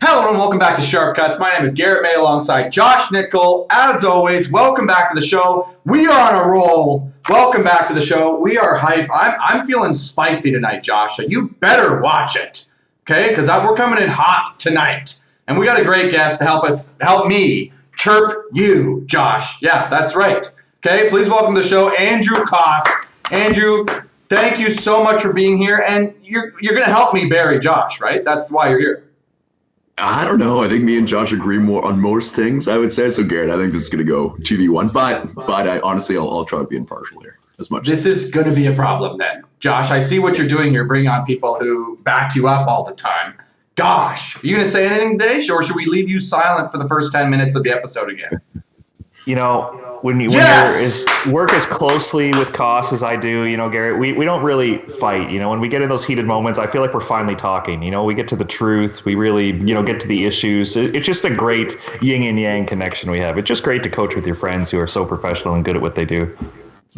Hello and welcome back to Sharp Cuts. My name is Garrett May alongside Josh Nickel. As always, welcome back to the show. We are on a roll. Welcome back to the show. We are hype. I'm feeling spicy tonight, Josh. So you better watch it, okay? Because we're coming in hot tonight, and we got a great guest to help me chirp you, Josh. Yeah, that's right. Okay, please welcome to the show, Andrew Cost. Andrew, thank you so much for being here, and you're gonna help me bury Josh, right? That's why you're here. I don't know. I think me and Josh agree more on most things, I would say. So, Garrett, I think this is going to go 2v1. But I honestly, I'll try to be impartial here as much. This is going to be a problem then. Josh, I see what you're doing here, bringing on people who back you up all the time. Gosh, are you going to say anything today, or should we leave you silent for the first 10 minutes of the episode again? When you work as closely with Koss as I do, Garrett, we don't really fight. When we get in those heated moments, I feel like we're finally talking. We get to the truth. We really, get to the issues. It's just a great yin and yang connection we have. It's just great to coach with your friends who are so professional and good at what they do.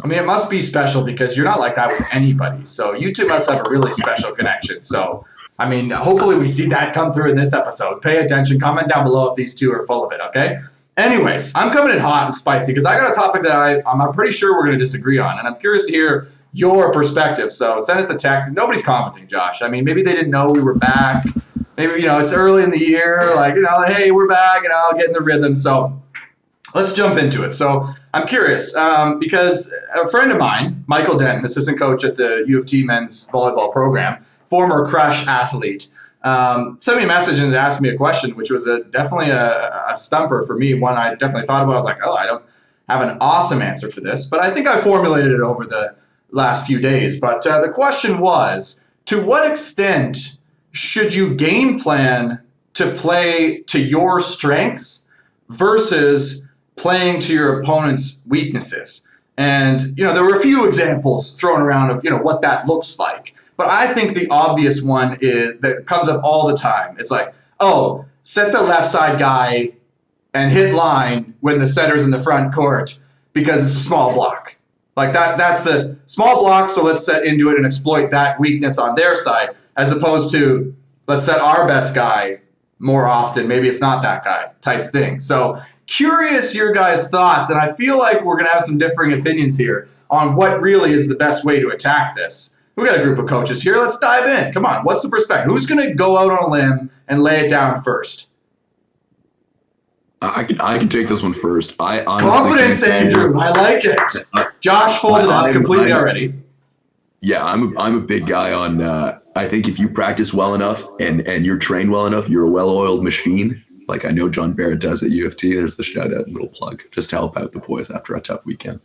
I mean, it must be special because you're not like that with anybody. So you two must have a really special connection. So, I mean, hopefully we see that come through in this episode. Pay attention. Comment down below if these two are full of it, okay? Anyways, I'm coming in hot and spicy because I got a topic that I'm pretty sure we're going to disagree on, and I'm curious to hear your perspective. So send us a text. Nobody's commenting, Josh. I mean, maybe they didn't know we were back. Maybe, it's early in the year, hey, we're back, and I'll get in the rhythm. So let's jump into it. So I'm curious because a friend of mine, Michael Denton, assistant coach at the U of T men's volleyball program, former crush athlete, sent me a message and asked me a question, which was definitely a stumper for me. One I definitely thought about. I was like, I don't have an awesome answer for this, but I think I formulated it over the last few days. But the question was, to what extent should you game plan to play to your strengths versus playing to your opponent's weaknesses? And, there were a few examples thrown around of, what that looks like. But I think the obvious one is that comes up all the time. It's like, set the left side guy and hit line when the setter's in the front court because it's a small block. Like that's the small block, so let's set into it and exploit that weakness on their side, as opposed to let's set our best guy more often. Maybe it's not that guy type thing. So curious your guys' thoughts, and I feel like we're going to have some differing opinions here on what really is the best way to attack this. We got a group of coaches here. Let's dive in. Come on. What's the perspective? Who's going to go out on a limb and lay it down first? I can take this one first. Confidence, Andrew. I like it. Josh folded up completely already. Yeah, I'm a big guy on. I think if you practice well enough and you're trained well enough, you're a well-oiled machine. Like I know John Barrett does at U of T. There's the shout out, little plug, just to help out the boys after a tough weekend.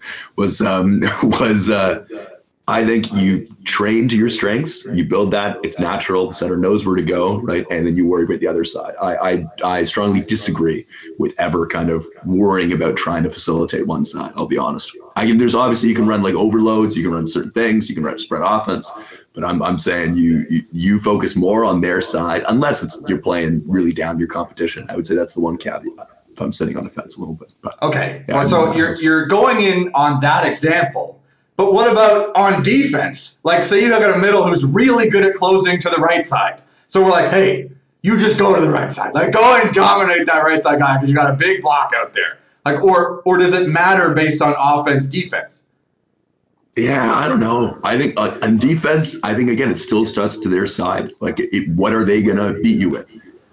I think you train to your strengths, you build that, it's natural, the setter knows where to go, right? And then you worry about the other side. I strongly disagree with ever kind of worrying about trying to facilitate one side, I'll be honest. There's obviously, you can run like overloads, you can run certain things, you can run spread offense, but I'm saying you focus more on their side, unless you're playing really down your competition. I would say that's the one caveat, if I'm sitting on the fence a little bit. But, okay, yeah, so you're going in on that example. But what about on defense? Like, say you have got a middle who's really good at closing to the right side. So we're like, hey, you just go to the right side. Like, go and dominate that right side guy because you got a big block out there. Like, or does it matter based on offense, defense? Yeah, I don't know. I think on defense, again, it still starts to their side. Like, what are they going to beat you with?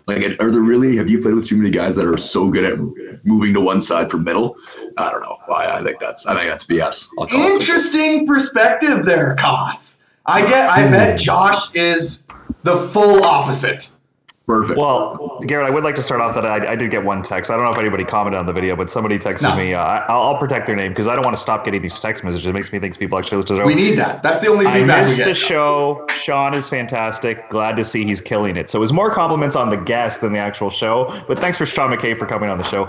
Like, have you played with too many guys that are so good at moving to one side from middle? I don't know. I think that's BS. Interesting perspective there, Koss. I bet Josh is the full opposite. Perfect. Well, Garrett, I would like to start off that I did get one text. I don't know if anybody commented on the video, but somebody texted me. I'll protect their name because I don't want to stop getting these text messages. It makes me think people actually listen to the show. We need that. That's the only feedback we get. I missed the show. Sean is fantastic. Glad to see he's killing it. So it was more compliments on the guest than the actual show. But thanks for Sean McKay for coming on the show.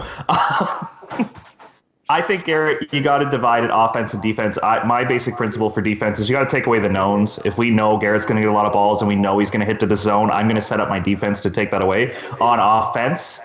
I think, Garrett, you got to divide it offense and defense. My basic principle for defense is you got to take away the knowns. If we know Garrett's going to get a lot of balls and we know he's going to hit to the zone, I'm going to set up my defense to take that away. On offense,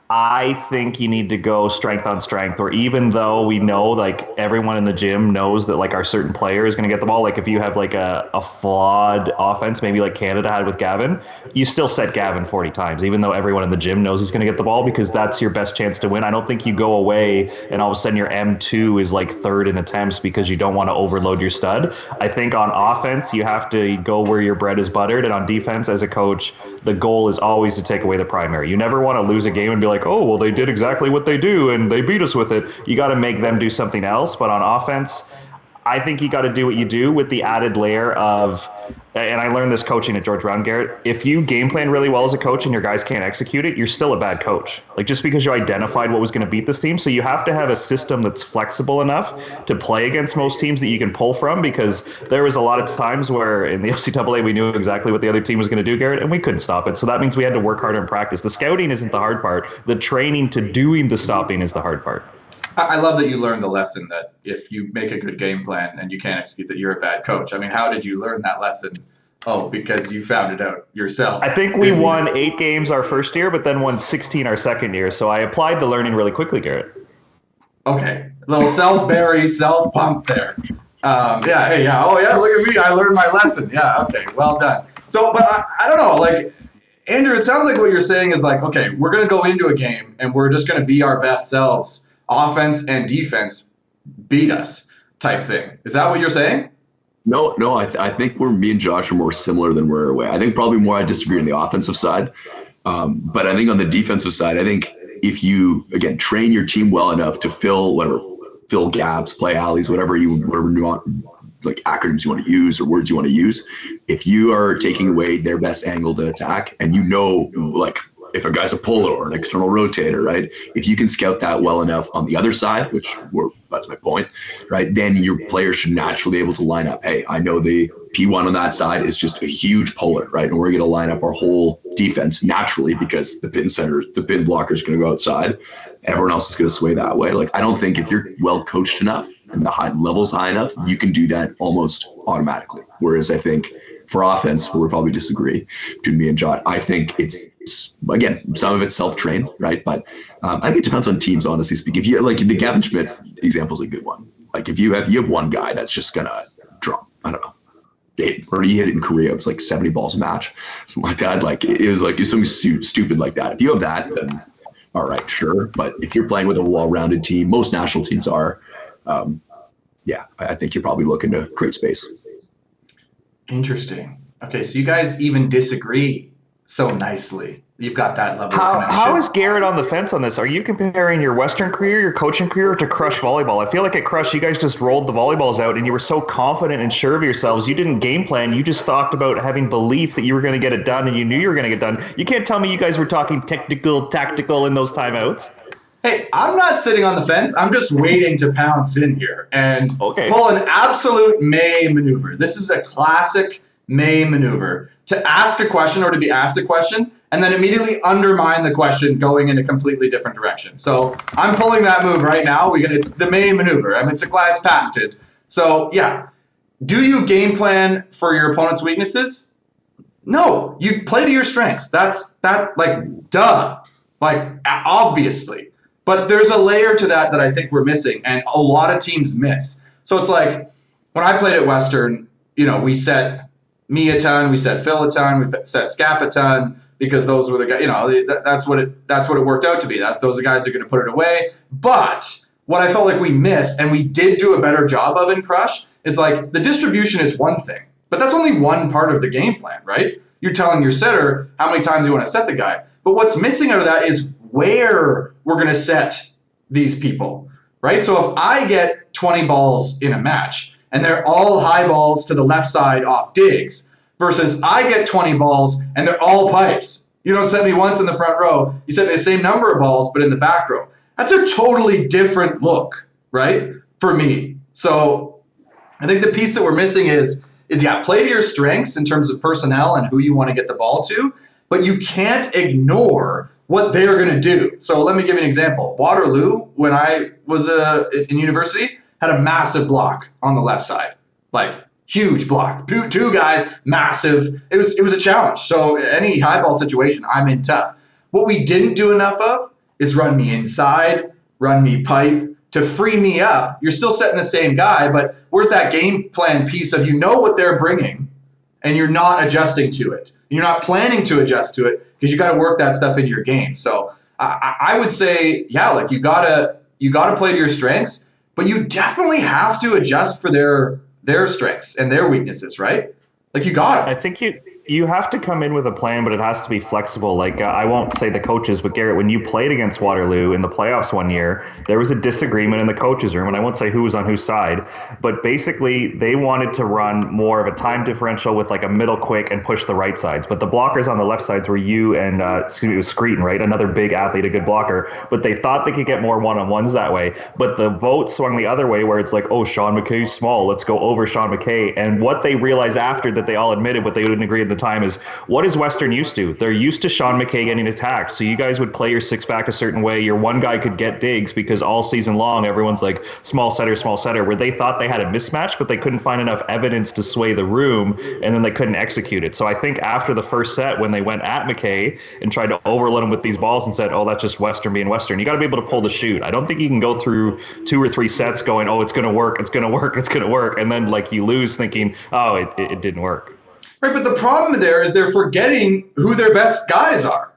I think you need to go strength on strength, or even though we know like everyone in the gym knows that like our certain player is going to get the ball. Like if you have like a flawed offense, maybe like Canada had with Gavin, you still set Gavin 40 times, even though everyone in the gym knows he's going to get the ball because that's your best chance to win. I don't think you go away and all of a sudden your M2 is like third in attempts because you don't want to overload your stud. I think on offense, you have to go where your bread is buttered. And on defense, as a coach, the goal is always to take away the primary. You never want to lose a game and be like, oh, well, they did exactly what they do and they beat us with it. You got to make them do something else. But on offense, I think you got to do what you do with the added layer of, and I learned this coaching at George Brown, Garrett, if you game plan really well as a coach and your guys can't execute it, you're still a bad coach. Like just because you identified what was going to beat this team. So you have to have a system that's flexible enough to play against most teams that you can pull from, because there was a lot of times where in the OCAA we knew exactly what the other team was going to do, Garrett, and we couldn't stop it. So that means we had to work harder in practice. The scouting isn't the hard part. The training to doing the stopping is the hard part. I love that you learned the lesson that if you make a good game plan and you can't execute that, you're a bad coach. I mean, how did you learn that lesson? Oh, because you found it out yourself. I think we won 8 games our first year, but then won 16 our second year. So I applied the learning really quickly, Garrett. Okay. A little self-bury, self-pump there. Yeah, hey, yeah. Oh, yeah, look at me. I learned my lesson. Yeah, okay. Well done. So, but I don't know, like, Andrew, it sounds like what you're saying is like, okay, we're going to go into a game and we're just going to be our best selves. Offense and defense beat us type thing. Is that what you're saying? No, I think me and Josh are more similar than we're away. I think probably more I disagree on the offensive side. But I think on the defensive side, I think if you, again, train your team well enough to fill gaps, play alleys, whatever you want, like acronyms you want to use or words you want to use, if you are taking away their best angle to attack and you know, like, if a guy's a puller or an external rotator, right? If you can scout that well enough on the other side, that's my point, right? Then your players should naturally be able to line up. Hey, I know the P1 on that side is just a huge puller, right? And we're going to line up our whole defense naturally because the pin blocker is going to go outside. Everyone else is going to sway that way. Like, I don't think if you're well coached enough and the high level's high enough, you can do that almost automatically. Whereas I think for offense, we'll probably disagree between me and Jot. I think it's again, some of it's self-trained, right? But I think it depends on teams, honestly speaking. If you like the Gavin Schmidt example is a good one. Like if you have one guy that's just gonna drop, I don't know, he hit it in Korea. It was like 70 balls a match, something like that. Like it was something stupid like that. If you have that, then all right, sure. But if you're playing with a well-rounded team, most national teams are, I think you're probably looking to create space. Interesting. Okay, so you guys even disagree so nicely. You've got that level of connection. How is Garrett on the fence on this? Are you comparing your Western career, your coaching career, to Crush Volleyball? I feel like at Crush, you guys just rolled the volleyballs out and you were so confident and sure of yourselves. You didn't game plan. You just talked about having belief that you were going to get it done and you knew you were going to get done. You can't tell me you guys were talking technical, tactical in those timeouts. Hey, I'm not sitting on the fence. I'm just waiting to pounce in here and pull an absolute May maneuver. This is a classic May maneuver. To ask a question or to be asked a question and then immediately undermine the question going in a completely different direction. So I'm pulling that move right now. It's the May maneuver. I mean, it's patented. So yeah, do you game plan for your opponent's weaknesses? No, you play to your strengths. Duh, obviously. But there's a layer to that I think we're missing, and a lot of teams miss. So it's like when I played at Western, we set me a ton, we set Phil a ton, we set Scap a ton, because those were the guys. That's what it worked out to be. Those are the guys that are going to put it away. But what I felt like we missed, and we did do a better job of in Crush, is like the distribution is one thing, but that's only one part of the game plan, right? You're telling your setter how many times you want to set the guy, but what's missing out of that is where we're going to set these people, right? So if I get 20 balls in a match and they're all high balls to the left side off digs versus I get 20 balls and they're all pipes. You don't set me once in the front row. You set me the same number of balls, but in the back row. That's a totally different look, right? For me. So I think the piece that we're missing is play to your strengths in terms of personnel and who you want to get the ball to, but you can't ignore what they're going to do. So let me give you an example. Waterloo, when I was in university, had a massive block on the left side, like huge block. Two guys, massive. It was a challenge. So any high ball situation, I'm in tough. What we didn't do enough of is run me inside, run me pipe to free me up. You're still setting the same guy, but where's that game plan piece of what they're bringing and you're not adjusting to it. You're not planning to adjust to it because you got to work that stuff into your game. So I would say, like you gotta play to your strengths, but you definitely have to adjust for their strengths and their weaknesses, right? Like you got it. I think you have to come in with a plan, but it has to be flexible. Like I won't say the coaches, but Garrett, when you played against Waterloo in the playoffs one year, there was a disagreement in the coaches' room, and I won't say who was on whose side, but basically they wanted to run more of a time differential with like a middle quick and push the right sides. But the blockers on the left sides were you and it was Screeton, right? Another big athlete, a good blocker. But they thought they could get more one-on-ones that way. But the vote swung the other way, where it's like, oh, Sean McKay's small, let's go over Sean McKay. And what they realized after that, they all admitted what they didn't agree at the time, is what is Western used to? They're used to Sean McKay getting attacked. So you guys would play your six-back a certain way. Your one guy could get digs because all season long, everyone's like small setter, where they thought they had a mismatch, but they couldn't find enough evidence to sway the room, and then they couldn't execute it. So I think after the first set, when they went at McKay and tried to overload him with these balls and said, oh, that's just Western being Western, you got to be able to pull the shoot. I don't think you can go through 2 or 3 sets going, oh, it's going to work, and then like you lose thinking, oh, it didn't work. Right, but the problem there is they're forgetting who their best guys are.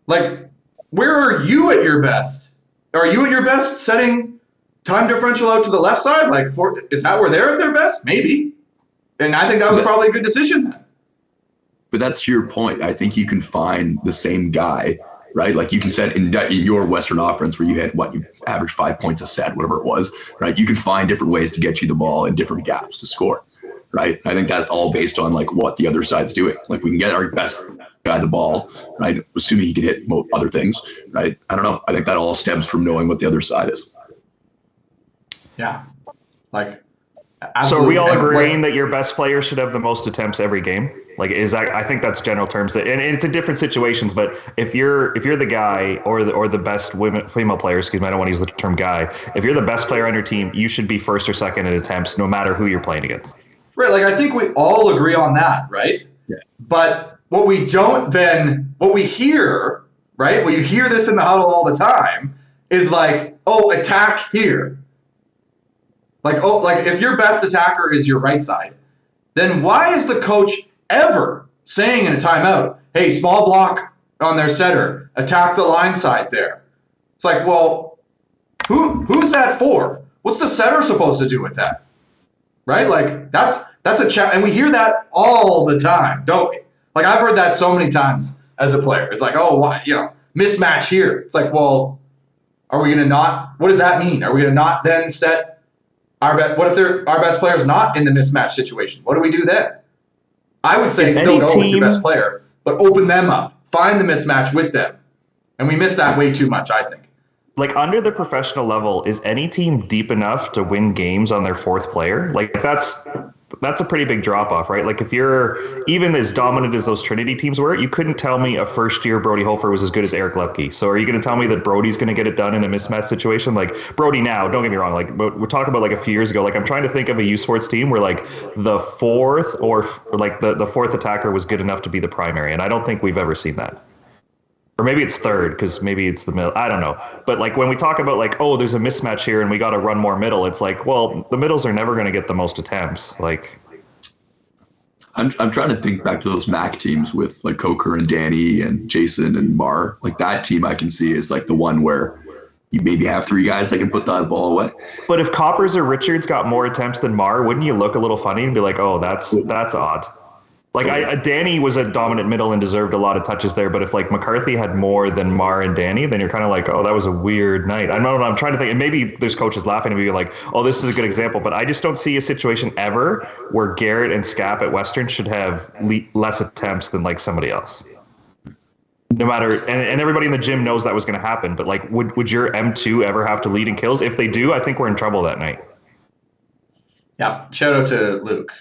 Like, where are you at your best? Are you at your best setting time differential out to the left side? Like, is that where they're at their best? Maybe. And I think that was probably a good decision then. But that's your point. I think you can find the same guy, right? Like you can set in your Western offense where you had you average 5 points a set, whatever it was, right? You can find different ways to get you the ball in different gaps to score. Right. I think that's all based on like what the other side's doing. Like we can get our best guy the ball, right? Assuming he can hit other things, right? I don't know. I think that all stems from knowing what the other side is. Yeah. Like, absolutely. So are we all agreeing that your best player should have the most attempts every game? Like, is that? I think that's general terms. And it's in different situations. But if you're the guy or the best female player, excuse me, I don't want to use the term guy. If you're the best player on your team, you should be first or second in attempts, no matter who you're playing against. Right, like I think we all agree on that, right? Yeah. But what we hear, right? Well, you hear this in the huddle all the time, is like, oh, attack here. Like, oh, like if your best attacker is your right side, then why is the coach ever saying in a timeout, hey, small block on their setter, attack the line side there? It's like, well, who's that for? What's the setter supposed to do with that? Right? Like that's a challenge, and we hear that all the time, don't we? Like I've heard that so many times as a player. It's like, oh, why, mismatch here. It's like, well, are we going to not? What does that mean? Are we going to not then set our best? What if our best player's not in the mismatch situation? What do we do then? I would say still go with your best player, but open them up, find the mismatch with them, and we miss that way too much, I think. Like under the professional level, is any team deep enough to win games on their fourth player? Like that's a pretty big drop off, right? Like if you're even as dominant as those Trinity teams were, you couldn't tell me a first year Brody Hofer was as good as Eric Lepke. So are you going to tell me that Brody's going to get it done in a mismatch situation? Like Brody now, don't get me wrong. Like we're talking about like a few years ago. Like I'm trying to think of a U Sports team where like the fourth or like the fourth attacker was good enough to be the primary, and I don't think we've ever seen that. Or maybe it's third because maybe it's the middle. I don't know. But like when we talk about like, oh, there's a mismatch here and we got to run more middle, it's like, well, the middles are never going to get the most attempts. Like, I'm trying to think back to those MAC teams with like Coker and Danny and Jason and Mar. Like that team I can see is like the one where you maybe have 3 guys that can put that ball away. But if Coppers or Richards got more attempts than Mar, wouldn't you look a little funny and be like, oh, that's odd? Like Danny was a dominant middle and deserved a lot of touches there, but if like McCarthy had more than Mar and Danny, then you're kind of like, oh, that was a weird night. I don't know. I'm trying to think, and maybe there's coaches laughing at me like, oh, this is a good example, but I just don't see a situation ever where Garrett and Scap at Western should have less attempts than like somebody else. No matter, and everybody in the gym knows that was going to happen, but like, would your M2 ever have to lead in kills? If they do, I think we're in trouble that night. Yeah, shout out to Luke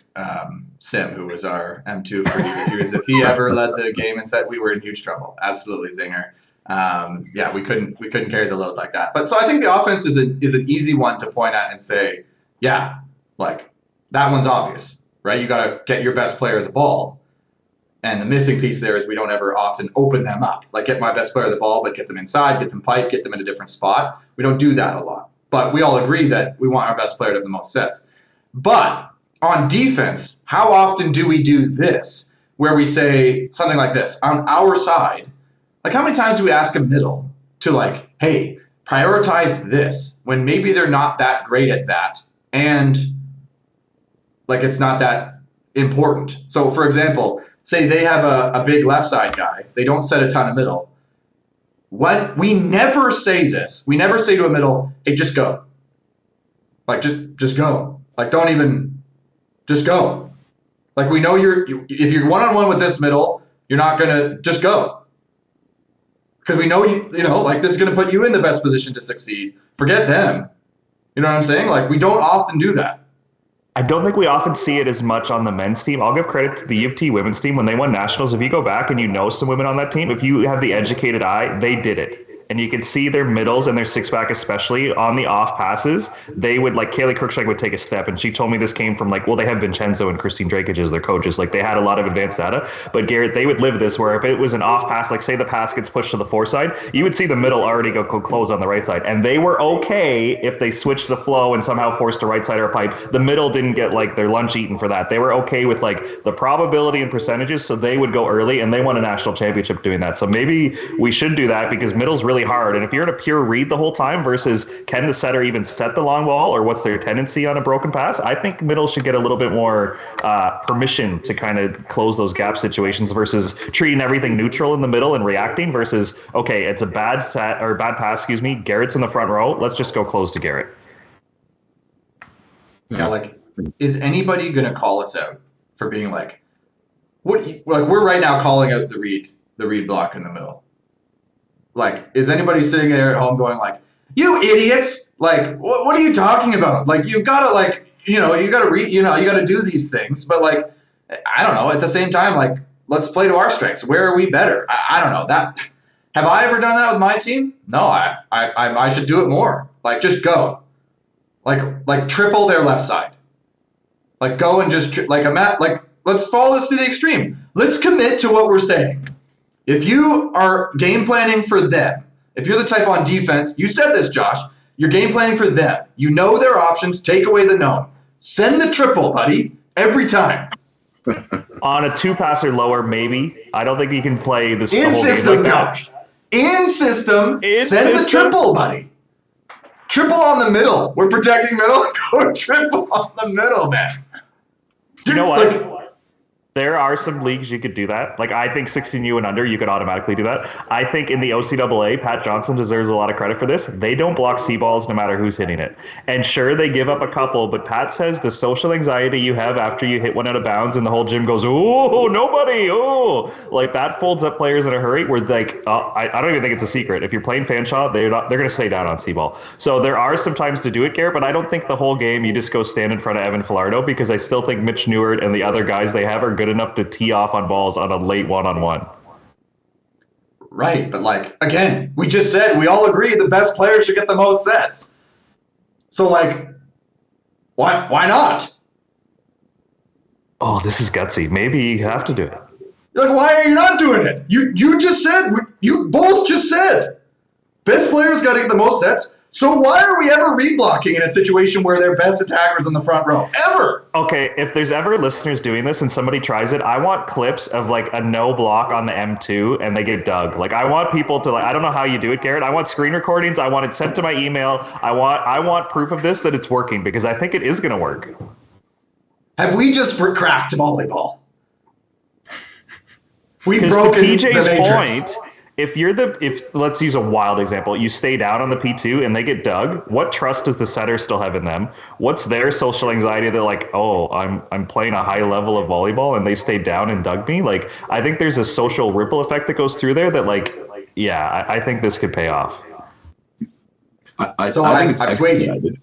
Sim, who was our M2 for years. If he ever led the game and said we were in huge trouble, absolutely zinger. Yeah, we couldn't carry the load like that. But so I think the offense is an easy one to point at and say, yeah, like that one's obvious, right? You got to get your best player the ball, And the missing piece there is we don't ever often open them up. Like get my best player the ball, but get them inside, get them pipe, get them in a different spot. We don't do that a lot. But we all agree that we want our best player to have the most sets. But on defense, how often do we do this? Where we say something like this, on our side, like how many times do we ask a middle to like, hey, prioritize this when maybe they're not that great at that and like it's not that important. So for example, say they have a big left side guy, they don't set a ton of middle. What we never say this. We never say to a middle, hey, just go. Like just go. Like don't even just go. Like we know if you're one-on-one with this middle, you're not gonna just go. Because we know like this is gonna put you in the best position to succeed. Forget them. You know what I'm saying? Like we don't often do that. I don't think we often see it as much on the men's team. I'll give credit to the U of T women's team. When they won nationals, if you go back and you know some women on that team, if you have the educated eye, they did it. And you can see their middles and their six-pack especially on the off passes. They would, like Kaylee Cruikshank would take a step, and she told me this came from like, well, they have Vincenzo and Christine Drakage as their coaches. Like they had a lot of advanced data. But Garrett, they would live this where if it was an off pass, like say the pass gets pushed to the foreside, you would see the middle already go close on the right side. And they were okay if they switched the flow and somehow forced a right side or a pipe. The middle didn't get like their lunch eaten for that. They were okay with like the probability and percentages, so they would go early, and they won a national championship doing that. So maybe we should do that because middle's really hard. And if you're in a pure read the whole time versus can the setter even set the long ball or what's their tendency on a broken pass, I think middle should get a little bit more permission to kind of close those gap situations versus treating everything neutral in the middle and reacting versus, okay, it's a bad set or bad pass, Garrett's in the front row, let's just go close to Garrett. Yeah, like, is anybody going to call us out for being like, like we're right now calling out the read block in the middle. Like, is anybody sitting there at home going like, you idiots, like, what are you talking about? Like, you've got to like, you got to read, you got to do these things. But like, I don't know, at the same time, like, let's play to our strengths. Where are we better? I don't know that. Have I ever done that with my team? No, I should do it more. Like, just go. Like triple their left side. Like, go and just, let's follow this to the extreme. Let's commit to what we're saying. If you are game planning for them, if you're the type on defense, you said this, Josh, you're game planning for them. You know their options, take away the known. Send the triple, buddy, every time. On a two-passer lower, maybe. I don't think you can play this in whole system, game like Josh. In system, send the triple, buddy. Triple on the middle. We're protecting middle. Go triple on the middle, man. Dude, you know what? There are some leagues you could do that. Like, I think 16U and under, you could automatically do that. I think in the OCAA, Pat Johnson deserves a lot of credit for this. They don't block C-balls no matter who's hitting it. And sure, they give up a couple, but Pat says the social anxiety you have after you hit one out of bounds and the whole gym goes, oh, nobody, oh. Like, that folds up players in a hurry where, like, I don't even think it's a secret. If you're playing Fanshawe, they're going to stay down on C-ball. So there are some times to do it, Garrett, but I don't think the whole game you just go stand in front of Evan Filardo because I still think Mitch Newart and the other guys they have are good enough to tee off on balls on a late one-on-one. Right, but like, again, we just said we all agree the best player should get the most sets. So like, why not? Oh, this is gutsy. Maybe you have to do it. Like, why are you not doing it? You just said, you both just said, best player's got to get the most sets. So why are we ever reblocking in a situation where their best attackers in the front row? Ever? Okay, if there's ever listeners doing this and somebody tries it, I want clips of like a no block on the M2 and they get dug. Like I want people to like, I don't know how you do it, Garrett. I want screen recordings. I want it sent to my email. I want proof of this that it's working because I think it is going to work. Have we just cracked volleyball? We've broken to PJ's the matrix. point. If let's use a wild example, you stay down on the P2 and they get dug, what trust does the setter still have in them? What's their social anxiety? They're like, oh, I'm playing a high level of volleyball and they stay down and dug me. Like, I think there's a social ripple effect that goes through there that I think this could pay off. I think it's expedited.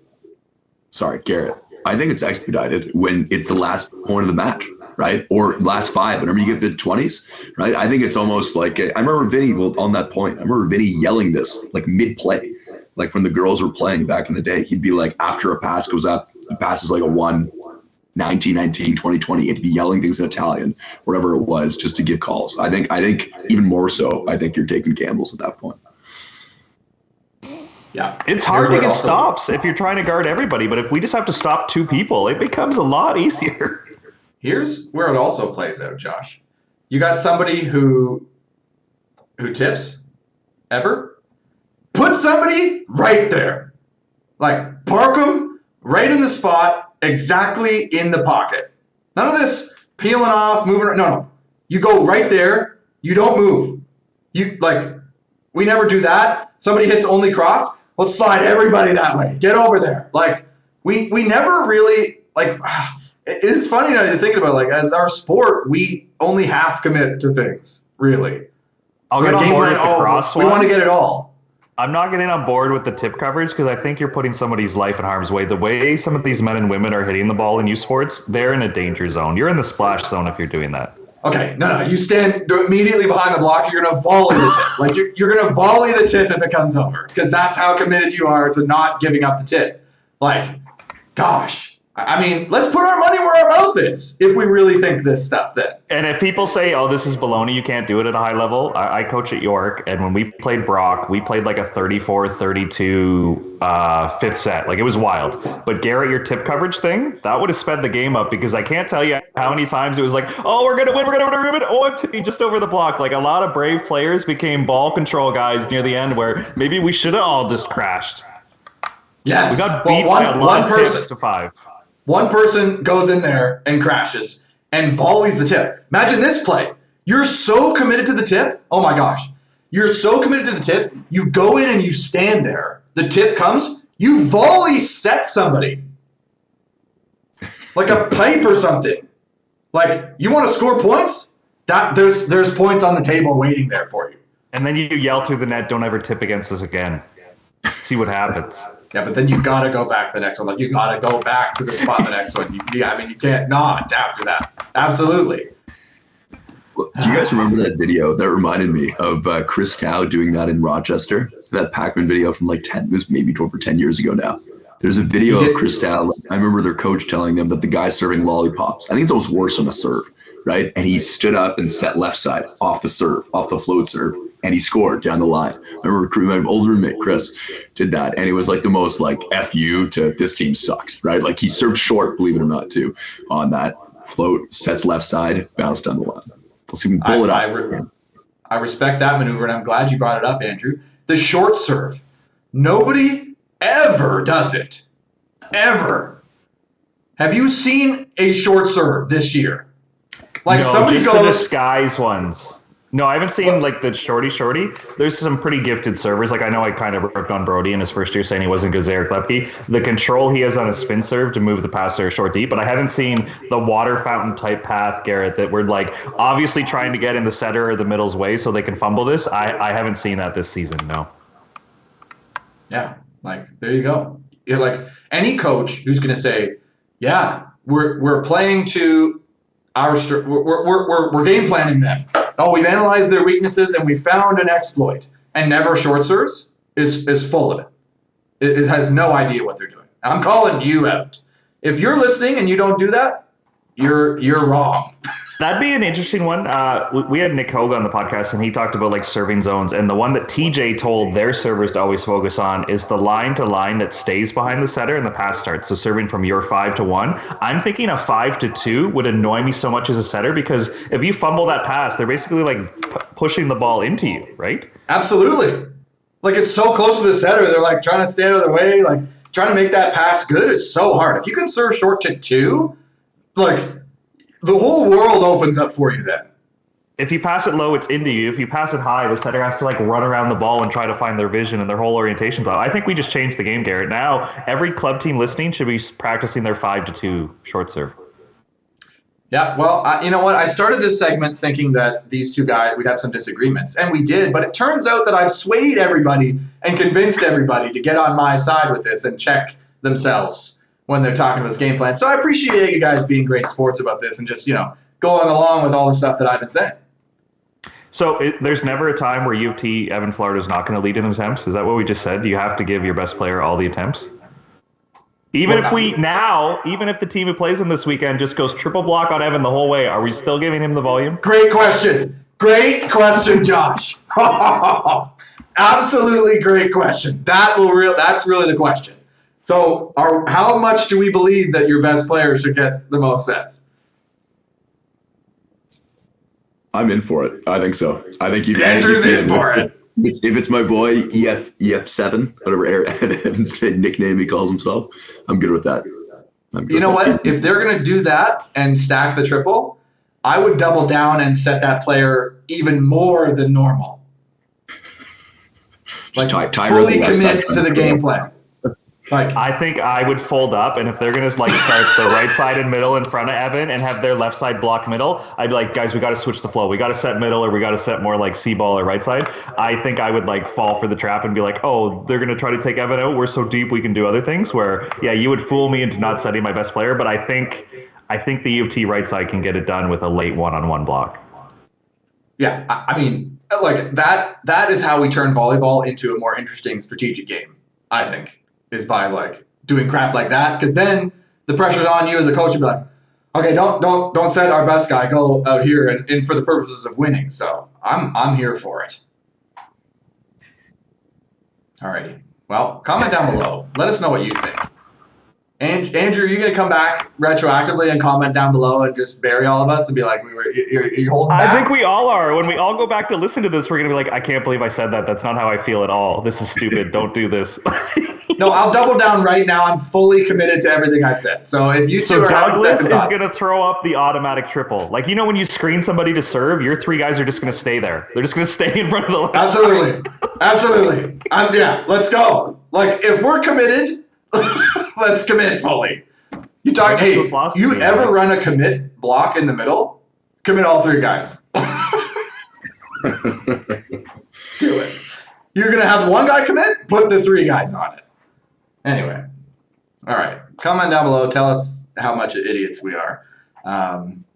Sorry, Garrett. I think it's expedited when it's the last point of the match. Right? Or last five, whenever you get the 20s, right? I think it's almost like, I remember Vinny on that point. I remember Vinny yelling this like mid-play, like when the girls were playing back in the day. He'd be like, after a pass goes up, he passes like a 1, 1919, 2020, and to be yelling things in Italian, whatever it was, just to give calls. I think even more so, I think you're taking gambles at that point. Yeah. It's hard to get stops if you're trying to guard everybody, but if we just have to stop two people, it becomes a lot easier. Here's where it also plays out, Josh. You got somebody who tips ever. Put somebody right there. Like, park them right in the spot, exactly in the pocket. None of this peeling off, moving. No. You go right there. You don't move. We never do that. Somebody hits only cross. Let's slide everybody that way. Get over there. Like, we never really, like, it is funny now to think about, like, as our sport, we only half commit to things, really. I'll get on board with the cross one. We want to get it all. I'm not getting on board with the tip coverage because I think you're putting somebody's life in harm's way. The way some of these men and women are hitting the ball in youth sports, they're in a danger zone. You're in the splash zone if you're doing that. Okay, no. You stand immediately behind the block. You're going to volley the tip. Like, you're going to volley the tip if it comes over because that's how committed you are to not giving up the tip. Like, gosh. I mean, let's put our money where our mouth is if we really think this stuff then. And if people say, oh, this is baloney, you can't do it at a high level, I coach at York, and when we played Brock, we played like a 34-32 fifth set. Like, it was wild. But Garrett, your tip coverage thing, that would have sped the game up because I can't tell you how many times it was like, oh, we're going to win. Oh, I'm tipping just over the block. Like, a lot of brave players became ball control guys near the end where maybe we should have all just crashed. Yes. We got beat by a lot of tips to 5. One person goes in there and crashes and volleys the tip. Imagine this play. You're so committed to the tip. Oh my gosh. You're so committed to the tip. You go in and you stand there. The tip comes. You volley set somebody. Like a pipe or something. Like, you want to score points? There's points on the table waiting there for you. And then you yell through the net, don't ever tip against us again. See what happens. Yeah, but then you got to go back to the next one. Like, you got to go back to the spot the next one. You can't not after that. Absolutely. Well, do you guys remember that video that reminded me of Chris Tao doing that in Rochester? That Pac-Man video from like 10, it was maybe over 10 years ago now. There's a video of Chris Tao. I remember their coach telling them that the guy's serving lollipops. I think it's almost worse on a serve, right? And he stood up and set left side off the serve, off the float serve. And he scored down the line. I remember my old roommate, Chris, did that. And it was like the most like F you to this team sucks, right? Like, he served short, believe it or not, too, on that float, sets left side, bounced down the line. Let's see if we can pull it up. I respect that maneuver, and I'm glad you brought it up, Andrew. The short serve. Nobody ever does it. Ever. Have you seen a short serve this year? Like, no, somebody just goes the disguise ones. No, I haven't seen like the shorty. There's some pretty gifted servers. Like, I know I kind of ripped on Brody in his first year saying he wasn't good as Eric Lepke. The control he has on a spin serve to move the passer short deep, but I haven't seen the water fountain type path, Garrett, that we're like obviously trying to get in the setter or the middle's way so they can fumble this. I haven't seen that this season, no. Yeah, like, there you go. You're like, any coach who's going to say, yeah, we're playing to our we're game planning them. Oh, we've analyzed their weaknesses and we found an exploit, and never short serves is full of it. It has no idea what they're doing. I'm calling you out. If you're listening and you don't do that, you're wrong. That'd be an interesting one. We had Nick Hogue on the podcast, and he talked about like serving zones. And the one that TJ told their servers to always focus on is the line to line that stays behind the setter and the pass starts. So serving from your 5 to 1. I'm thinking a 5 to 2 would annoy me so much as a setter because if you fumble that pass, they're basically like pushing the ball into you, right? Absolutely. Like, it's so close to the setter. They're like trying to stay out of the way. Like, trying to make that pass good is so hard. If you can serve short to 2, like, the whole world opens up for you then. If you pass it low, it's into you. If you pass it high, the setter has to like run around the ball and try to find their vision, and their whole orientation's off. I think we just changed the game, Garrett. Now every club team listening should be practicing their 5 to 2 short serve. Yeah, well, you know what? I started this segment thinking that these two guys, we'd have some disagreements, and we did, but it turns out that I've swayed everybody and convinced everybody to get on my side with this and check themselves when they're talking about this game plan. So I appreciate you guys being great sports about this and just, going along with all the stuff that I've been saying. So there's never a time where U of T, Evan Florida is not going to lead in attempts? Is that what we just said? You have to give your best player all the attempts? Even if the team who plays him this weekend just goes triple block on Evan the whole way, are we still giving him the volume? Great question, Josh. Absolutely great question. That's really the question. So, how much do we believe that your best player should get the most sets? I'm in for it. I think so. I think Andrew's in for it. If it's my boy EF7, whatever Evan's nickname he calls himself, I'm good with that. You know what? If they're going to do that and stack the triple, I would double down and set that player even more than normal. Like fully commit to the game plan. Like, I think I would fold up, and if they're going to start the right side and middle in front of Evan and have their left side block middle, I'd be like, guys, we got to switch the flow. We got to set middle, or we got to set more like C-ball or right side. I think I would fall for the trap and be like, oh, they're going to try to take Evan out. We're so deep we can do other things. Where, yeah, you would fool me into not setting my best player, but I think the U of T right side can get it done with a late one-on-one block. Yeah, I mean, like that is how we turn volleyball into a more interesting strategic game, I think. Is by doing crap like that, because then the pressure's on you as a coach to be like, okay, don't set our best guy, go out here and for the purposes of winning. So I'm here for it. Alrighty. Well, comment down below. Let us know what you think. And Andrew, are you gonna come back retroactively and comment down below and just bury all of us and be like, you're holding back? I think we all are. When we all go back to listen to this, we're gonna be like, I can't believe I said that. That's not how I feel at all. This is stupid. Don't do this. No, I'll double down right now. I'm fully committed to everything I've said. So if you two are Douglas is going to throw up the automatic triple. Like, when you screen somebody to serve, your three guys are just going to stay there. They're just going to stay in front of the left Absolutely. Yeah, let's go. Like, if we're committed, let's commit fully. You ever run a commit block in the middle? Commit all three guys. Do it. You're going to have one guy commit? Put the three guys on it. Anyway, all right. Comment down below. Tell us how much idiots we are,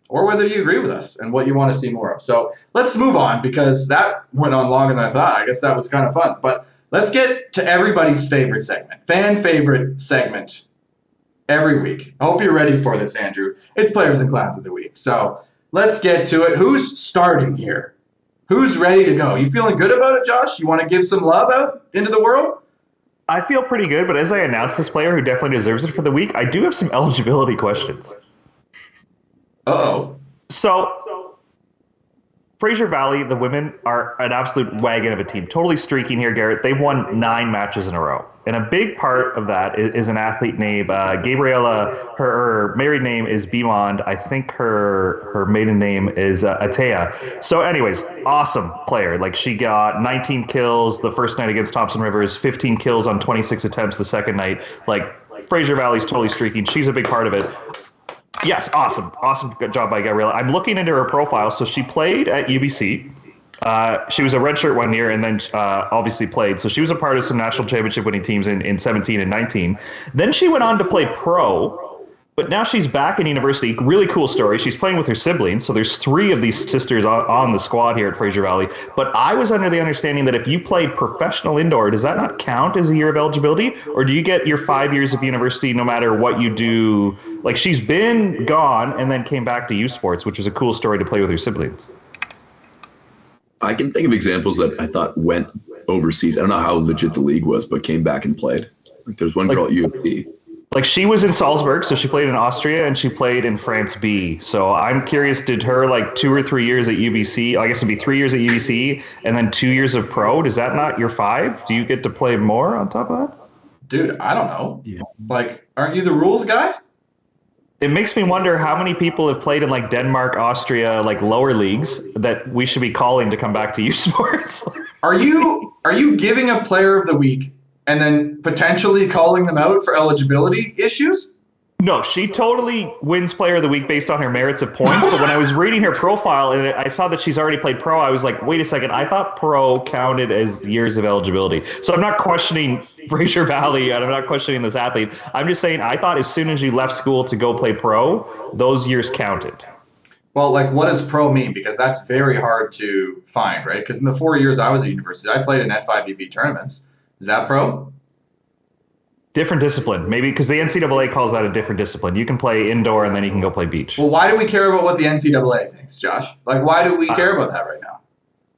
or whether you agree with us and what you want to see more of. So let's move on, because that went on longer than I thought. I guess that was kind of fun. But let's get to everybody's favorite segment, fan favorite segment every week. I hope you're ready for this, Andrew. It's Players and Clowns of the Week. So let's get to it. Who's starting here? Who's ready to go? You feeling good about it, Josh? You want to give some love out into the world? I feel pretty good, but as I announce this player who definitely deserves it for the week, I do have some eligibility questions. Uh-oh. So, Fraser Valley, the women are an absolute wagon of a team. Totally streaking here, Garrett. They've won 9 matches in a row. And a big part of that is an athlete named Gabriela. Her married name is Bimond. I think her maiden name is Atea. So anyways, awesome player. Like, she got 19 kills the first night against Thompson Rivers, 15 kills on 26 attempts the second night. Like, Fraser Valley's totally streaking. She's a big part of it. Yes, awesome. Awesome job by Gabriela. I'm looking into her profile. So she played at UBC. She was a redshirt one year and then obviously played. So she was a part of some national championship winning teams in 17 and 19. Then she went on to play pro, but now she's back in university. Really cool story. She's playing with her siblings. So there's 3 of these sisters on the squad here at Fraser Valley. But I was under the understanding that if you played professional indoor, does that not count as a year of eligibility? Or do you get your 5 years of university no matter what you do? Like, she's been gone and then came back to U Sports, which is a cool story to play with her siblings. I can think of examples that I thought went overseas. I don't know how legit the league was, but came back and played. Like, there's one girl at U of T. Like, she was in Salzburg, so she played in Austria, and she played in France B. So I'm curious, did her 2 or 3 years at UBC, I guess it'd be 3 years at UBC, and then 2 years of pro, does that not your 5? Do you get to play more on top of that? Dude, I don't know. Yeah. Like, aren't you the rules guy? It makes me wonder how many people have played in Denmark, Austria, lower leagues that we should be calling to come back to U Sports. Are you giving a player of the week and then potentially calling them out for eligibility issues? No, she totally wins player of the week based on her merits of points. But when I was reading her profile and I saw that she's already played pro, I was like, wait a second, I thought pro counted as years of eligibility. So I'm not questioning Fraser Valley and I'm not questioning this athlete. I'm just saying I thought as soon as you left school to go play pro, those years counted. Well, what does pro mean? Because that's very hard to find, right? Because in the 4 years I was at university, I played in F5VB tournaments. Is that pro? Different discipline, maybe, because the NCAA calls that a different discipline. You can play indoor and then you can go play beach. Well, why do we care about what the NCAA thinks, Josh? Like, why do we care about that right now?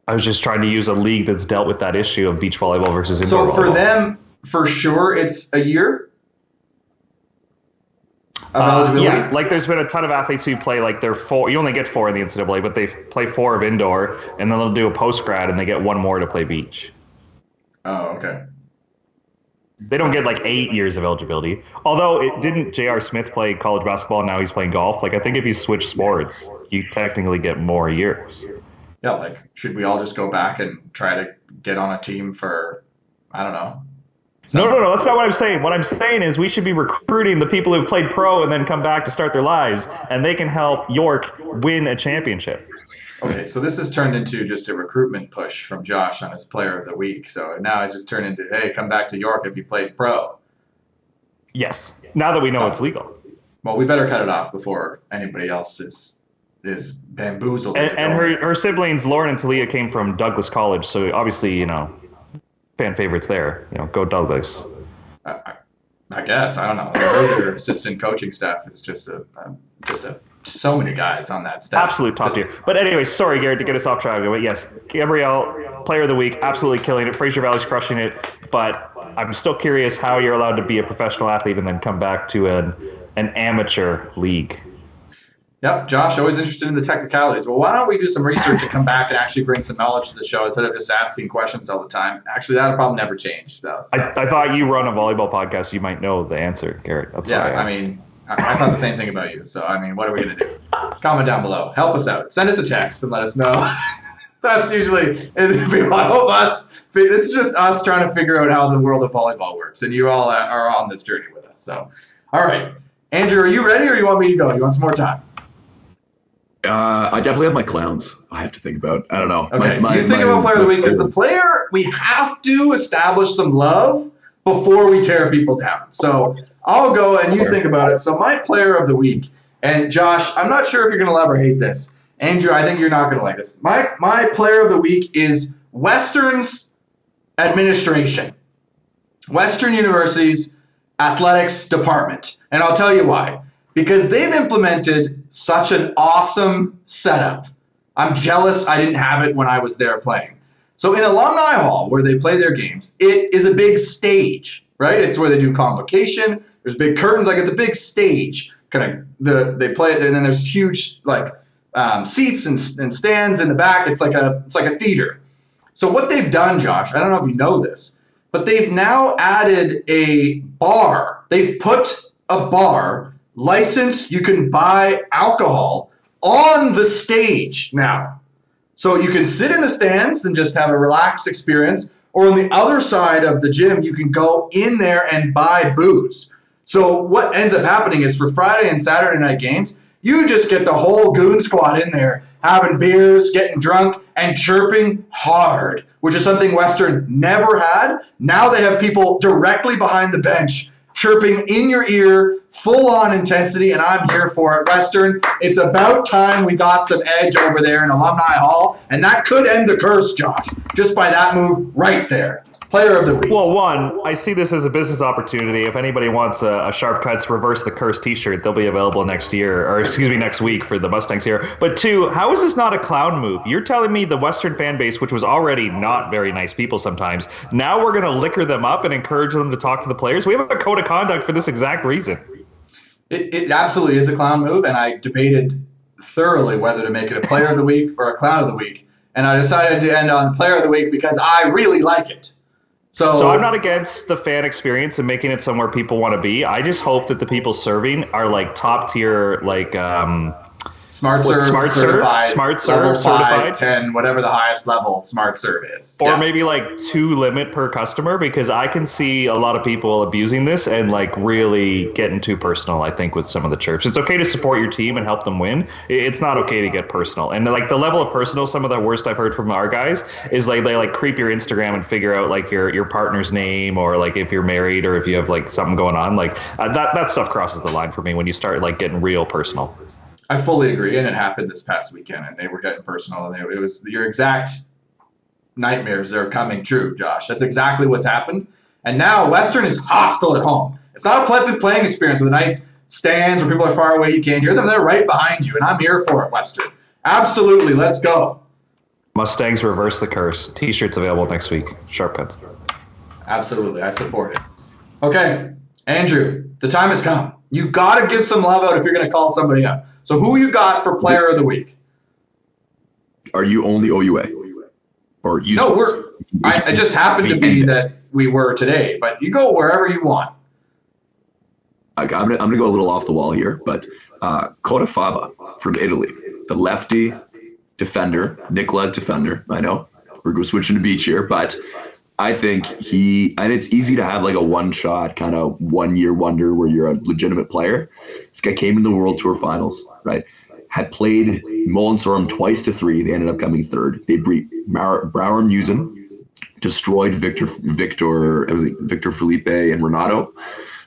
I was just trying to use a league that's dealt with that issue of beach volleyball versus indoor volleyball. So for them, for sure, it's a year of eligibility? Yeah, like there's been a ton of athletes who play like they're 4. You only get 4 in the NCAA, but they play 4 of indoor, and then they'll do a post grad and they get 1 more to play beach. Oh, okay. They don't get like 8 years of eligibility. Although it didn't J.R. Smith play college basketball and now he's playing golf? Like I think if you switch sports, you technically get more years. Yeah, like should we all just go back and try to get on a team for, I don't know. No, that's not what I'm saying. What I'm saying is we should be recruiting the people who've played pro and then come back to start their lives, and they can help York win a championship. Okay, so this has turned into just a recruitment push from Josh on his player of the week. So now it just turned into, hey, come back to York if you played pro. Yes, now that we know it's legal. Well, we better cut it off before anybody else is bamboozled. And her siblings, Lauren and Talia, came from Douglas College, so obviously, fan favorites there. Go Douglas. I guess, I don't know. I heard their assistant coaching staff is just so many guys on that staff. Absolute top tier. But anyway, sorry, Garrett, to get us off track. But yes, Gabrielle, player of the week, absolutely killing it. Fraser Valley's crushing it. But I'm still curious how you're allowed to be a professional athlete and then come back to an amateur league. Yep, Josh, always interested in the technicalities. Well, why don't we do some research and come back and actually bring some knowledge to the show instead of just asking questions all the time? Actually, that'll probably never change. So. I thought you run a volleyball podcast. You might know the answer, Garrett. That's why I mean, I thought the same thing about you. So, I mean, what are we going to do? Comment down below. Help us out. Send us a text and let us know. That's usually people help us. This is just us trying to figure out how the world of volleyball works, and you all are on this journey with us. So, all right. Andrew, are you ready or you want me to go? You want some more time? I definitely have my clowns. I have to think about. I don't know. Okay, you think about player of the week because the player we have to establish some love before we tear people down. So I'll go and you think about it. So my player of the week, and Josh, I'm not sure if you're going to love or hate this. Andrew, I think you're not going to like this. My player of the week is Western's administration, Western University's athletics department, and I'll tell you why. Because they've implemented such an awesome setup. I'm jealous I didn't have it when I was there playing. So in Alumni Hall, where they play their games, it is a big stage, right? It's where they do convocation. There's big curtains, like it's a big stage. They play it there, and then there's huge seats and stands in the back. It's like a theater. So what they've done, Josh, I don't know if you know this, but they've now added a bar. They've put a bar licensed, you can buy alcohol on the stage now. So you can sit in the stands and just have a relaxed experience, or on the other side of the gym, you can go in there and buy booze. So what ends up happening is for Friday and Saturday night games, you just get the whole goon squad in there having beers, getting drunk, and chirping hard, which is something Western never had. Now they have people directly behind the bench chirping in your ear, full-on intensity, and I'm here for it. Western, it's about time we got some edge over there in Alumni Hall, and that could end the curse, Josh, just by that move right there. Player of the week. Well, one, I see this as a business opportunity. If anybody wants a Sharp Cuts Reverse the Curse t-shirt, they'll be available next week for the Mustangs here. But two, how is this not a clown move? You're telling me the Western fan base, which was already not very nice people sometimes, now we're going to liquor them up and encourage them to talk to the players? We have a code of conduct for this exact reason. It absolutely is a clown move, and I debated thoroughly whether to make it a player of the week or a clown of the week. And I decided to end on player of the week because I really like it. So I'm not against the fan experience and making it somewhere people want to be. I just hope that the people serving are like top tier, like Smart Serve certified, Smart Serve level 5, certified, 10, whatever the highest level Smart Serve is. Or maybe like 2 limit per customer, because I can see a lot of people abusing this and like really getting too personal, I think, with some of the chirps. It's okay to support your team and help them win. It's not okay to get personal. And like the level of personal, some of the worst I've heard from our guys is like they like creep your Instagram and figure out like your partner's name, or like if you're married or if you have like something going on. Like that stuff crosses the line for me when you start like getting real personal. I fully agree, and it happened this past weekend, and they were getting personal, and it was your exact nightmares are coming true, Josh. That's exactly what's happened, And now Western is hostile at home. It's not a pleasant playing experience with nice stands where people are far away, you can't hear them. They're right behind you, and I'm here for it, Western. Absolutely, let's go. Mustangs reverse the curse. T-shirts available next week. Sharp cuts. Absolutely, I support it. Okay, Andrew, the time has come. You got to give some love out if you're going to call somebody up. So who you got for Player of the Week? Are you only OUA? Or you? No, I just happened to be that we were today, but you go wherever you want. I'm gonna go a little off the wall here, but Coda Fava from Italy, the lefty defender, Nicola's defender. I know we're switching to beach here, but I think and it's easy to have like a one-shot kind of one-year wonder where you're a legitimate player. This guy came in the World Tour Finals, right? Had played Molensorum twice to 3. They ended up coming third. They beat Brouwer Musen, destroyed Victor Felipe and Renato.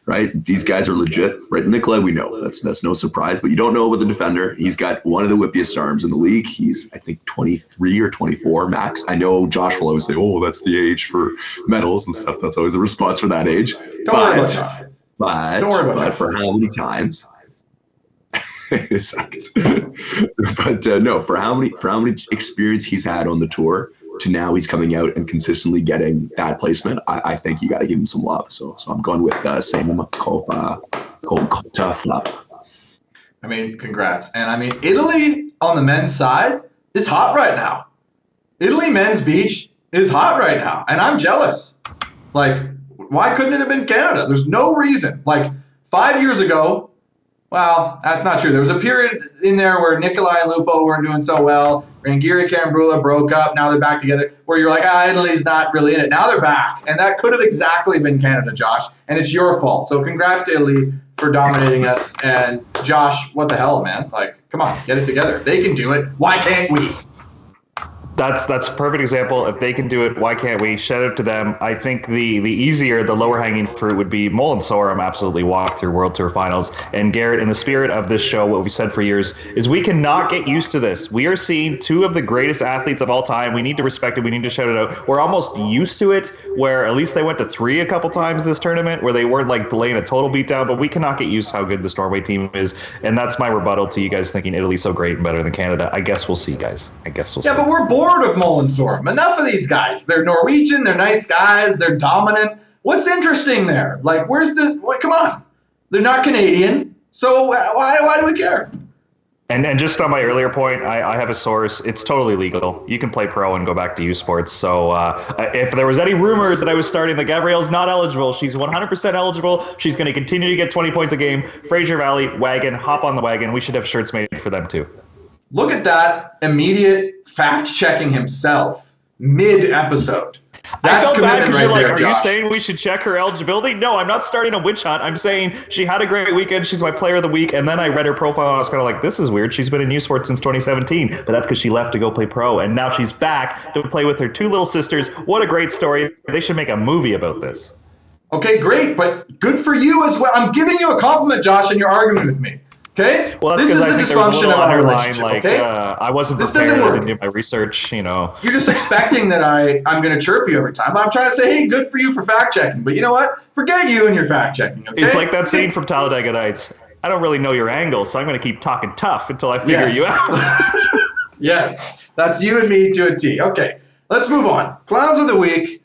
Right, these guys are legit. Right, Nicola, we know that's no surprise. But you don't know about the defender. He's got one of the whippiest arms in the league. He's I think 23 or 24 max. I know Josh will always say, "Oh, that's the age for medals and stuff." That's always the response for that age. Don't worry about Josh. But for how many times? It sucks. But no, for how many experience he's had on the tour to now he's coming out and consistently getting that placement. I think you got to give him some love. So I'm going with Samuel Kota. I mean, congrats. And I mean, Italy on the men's side is hot right now. Italy men's beach is hot right now. And I'm jealous. Like, why couldn't it have been Canada? There's no reason. Like, 5 years ago, well, that's not true. There was a period in there where Nikolai and Lupo weren't doing so well. Rangieri, Cambrula broke up. Now they're back together. Where you're like, Italy's not really in it. Now they're back. And that could have exactly been Canada, Josh. And it's your fault. So congrats to Italy for dominating us. And Josh, what the hell, man? Like, come on, get it together. If they can do it, why can't we? That's a perfect example. If they can do it, why can't we? Shout out to them. I think the easier, the lower hanging fruit would be Molensorum absolutely walked through World Tour Finals. And Garrett, in the spirit of this show, what we've said for years is we cannot get used to this. We are seeing two of the greatest athletes of all time. We need to respect it. We need to shout it out. We're almost used to it, where at least they went to 3 a couple times this tournament, where they weren't like delaying a total beatdown. But we cannot get used to how good this Norway team is. And that's my rebuttal to you guys thinking Italy's so great and better than Canada. I guess we'll see, guys. Yeah, but we're bored of Molensorum. Enough of these guys. They're Norwegian. They're nice guys. They're dominant. What's interesting there? Like, come on. They're not Canadian. So why do we care? And just on my earlier point, I have a source. It's totally legal. You can play pro and go back to U Sports. So if there was any rumors that I was starting that Gabrielle's not eligible, she's 100% eligible. She's going to continue to get 20 points a game. Fraser Valley, wagon, hop on the wagon. We should have shirts made for them too. Look at that immediate fact-checking himself mid-episode. That's commitment right there, Josh. Are you saying we should check her eligibility? No, I'm not starting a witch hunt. I'm saying she had a great weekend. She's my player of the week. And then I read her profile and I was kind of like, this is weird. She's been in U Sports since 2017. But that's because she left to go play pro. And now she's back to play with her 2 little sisters. What a great story. They should make a movie about this. Okay, great. But good for you as well. I'm giving you a compliment, Josh, and you're arguing with me. Okay? Well, that's this is the dysfunction of our relationship, okay? I wasn't prepared. I didn't do my research, you know. You're just expecting that I'm going to chirp you every time. But I'm trying to say, hey, good for you for fact-checking. But you know what? Forget you and your fact-checking, okay? It's like that scene from Talladega Nights. I don't really know your angle, so I'm going to keep talking tough until I figure you out. Yes. That's you and me to a T. Okay. Let's move on. Clowns of the week.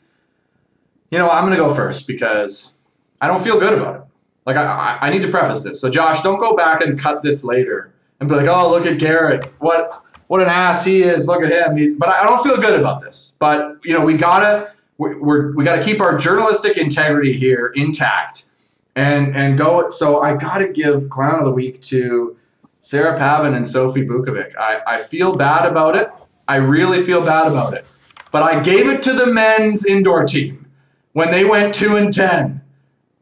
You know, I'm going to go first because I don't feel good about it. Like, I need to preface this. So, Josh, don't go back and cut this later and be like, oh, look at Garrett. What an ass he is. Look at him. But I don't feel good about this. But, you know, we gotta keep our journalistic integrity here intact and go. So I got to give Clown of the Week to Sarah Pavan and Sophie Bukovic. I feel bad about it. I really feel bad about it. But I gave it to the men's indoor team when they went 2-10.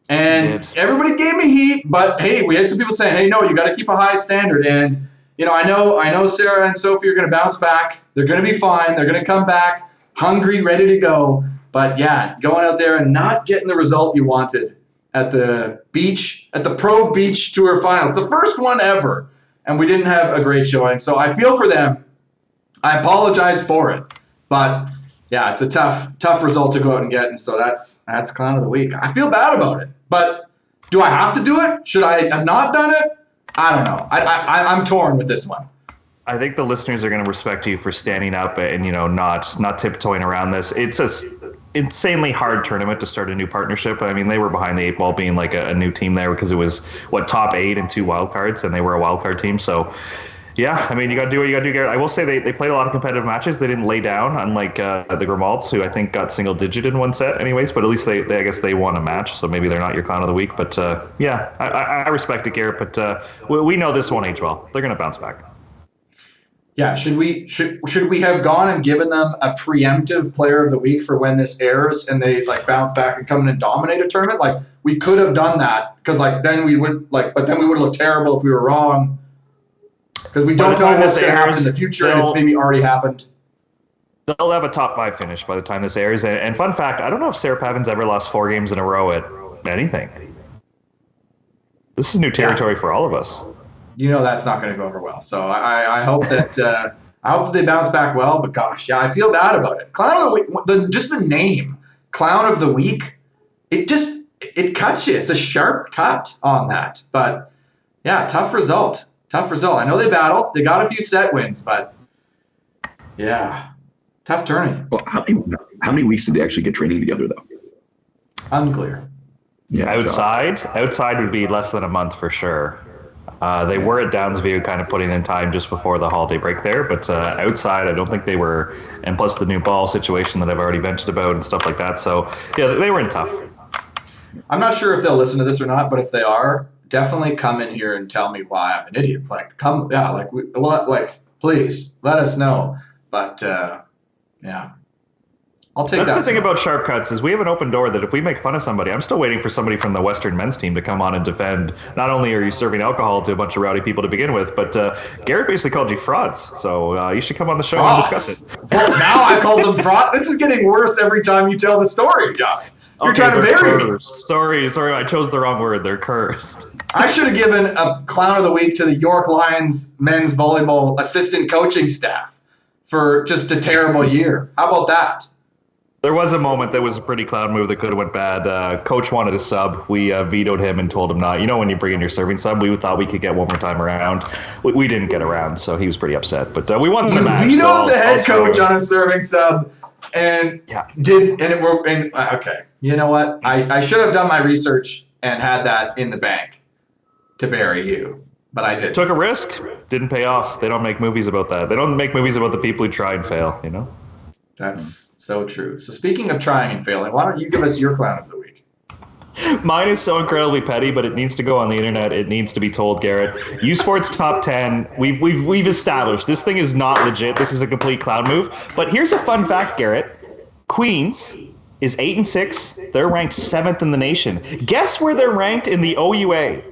And everybody gave me heat, but hey, we had some people saying, hey, no, you got to keep a high standard. And, you know, I know Sarah and Sophie are going to bounce back. They're going to be fine. They're going to come back hungry, ready to go. But yeah, going out there and not getting the result you wanted at the Pro Beach Tour Finals, the first one ever. And we didn't have a great showing. So I feel for them. I apologize for it. But Yeah, it's a tough result to go out and get, and so that's clown of the week. I feel bad about it, but do I have to do it? Should I have not done it? I don't know. I'm torn with this one. I think the listeners are going to respect you for standing up and not tiptoeing around this. It's a insanely hard tournament to start a new partnership. I mean, they were behind the eight ball being like a new team there because it was top 8 and 2 wild cards, and they were a wild card team. So yeah, I mean, you got to do what you got to do, Garrett. I will say they played a lot of competitive matches. They didn't lay down, unlike the Grimalds, who I think got single digit in one set anyways, but at least they I guess they won a match, so maybe they're not your clown of the week. But yeah, I respect it, Garrett, but we know this won't age well. They're going to bounce back. Yeah, should we have gone and given them a preemptive player of the week for when this airs and they like bounce back and come in and dominate a tournament? Like we could have done that because then we would look terrible if we were wrong. Because we don't know what's going to happen in the future, and it's maybe already happened. They'll have a top 5 finish by the time this airs. And fun fact, I don't know if Sarah Pavan's ever lost 4 games in a row at anything. This is new territory for all of us. That's not going to go over well. So I hope that they bounce back well. But gosh, yeah, I feel bad about it. Clown of the week, just the name, Clown of the Week, it cuts you. It's a sharp cut on that. But yeah, tough result. I know they battled. They got a few set wins, but yeah, tough tourney. Well, how many weeks did they actually get training together, though? Unclear. Yeah, outside would be less than a month for sure. They were at Downsview kind of putting in time just before the holiday break there, but outside I don't think they were, and plus the new ball situation that I've already vented about and stuff like that. So yeah, they were in tough. I'm not sure if they'll listen to this or not, but if they are, definitely come in here and tell me why I'm an idiot. Like, please let us know. But yeah, I'll take that. That's the thing about sharp cuts is we have an open door that if we make fun of somebody, I'm still waiting for somebody from the Western men's team to come on and defend. Not only are you serving alcohol to a bunch of rowdy people to begin with, but Garrett basically called you frauds. So you should come on the show and discuss it. Well, now I called them fraud. This is getting worse every time you tell the story, Josh. You're trying to bury me. Sorry, I chose the wrong word. They're cursed. I should have given a clown of the week to the York Lions men's volleyball assistant coaching staff for just a terrible year. How about that? There was a moment that was a pretty clown move that could have went bad. Coach wanted a sub. We vetoed him and told him not. When you bring in your serving sub, we thought we could get one more time around. We didn't get around, so he was pretty upset. But we won the match. You vetoed the head coach on a serving sub. And okay. You know what? I should have done my research and had that in the bank to bury you, but I didn't. Took a risk, didn't pay off. They don't make movies about that. They don't make movies about the people who try and fail. That's so true. So speaking of trying and failing, why don't you give us your clown of the week? Mine is so incredibly petty, but it needs to go on the internet. It needs to be told, Garrett. U Sports Top 10. We've established this thing is not legit. This is a complete clown move. But here's a fun fact, Garrett. Queens is 8-6. They're ranked 7th in the nation. Guess where they're ranked in the OUA?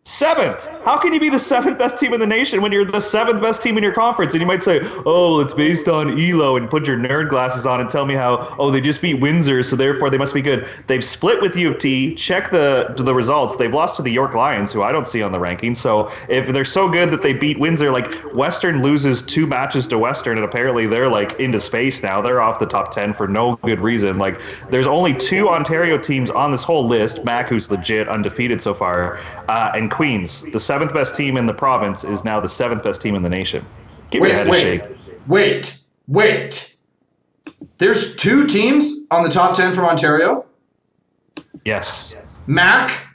7th. How can you be the 7th best team in the nation when you're the 7th best team in your conference? And you might say, oh, it's based on ELO, and put your nerd glasses on and tell me how, they just beat Windsor, so therefore they must be good. They've split with U of T. Check the results. They've lost to the York Lions, who I don't see on the rankings. So if they're so good that they beat Windsor, like Western loses 2 matches to Western, and apparently they're like into space now. They're off the top 10 for no good reason. Like there's only 2 Ontario teams on this whole list. Mac, who's legit undefeated so far, and Queens, the 7th best team in the province, is now the 7th best team in the nation. Give me a head shake. Wait. There's 2 teams on the top 10 from Ontario? Yes. Mac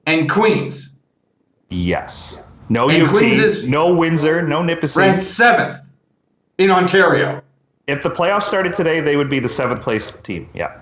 and Queens? Yes. No U of T, no Windsor, no Nipissing. Ranked 7th in Ontario. If the playoffs started today, they would be the 7th place team. Yeah.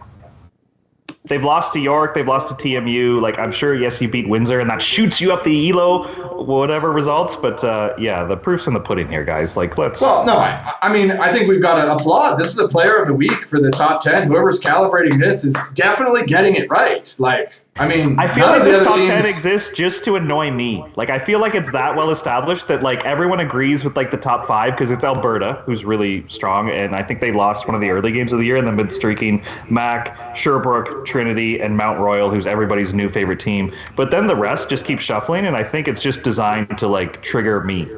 They've lost to York. They've lost to TMU. Like, I'm sure, yes, you beat Windsor, and that shoots you up the ELO, whatever results. But, yeah, the proof's in the pudding here, guys. Like, let's... Well, no, I mean, I think we've got to applaud. This is a player of the week for the top 10. Whoever's calibrating this is definitely getting it right. Like, I mean, I feel like this top 10 exists just to annoy me. Like, I feel like it's that well established that, like, everyone agrees with, like, the top 5 because it's Alberta, who's really strong. And I think they lost one of the early games of the year and then been streaking. Mac, Sherbrooke, Trinity, and Mount Royal, who's everybody's new favorite team. But then the rest just keep shuffling, and I think it's just designed to, like, trigger me.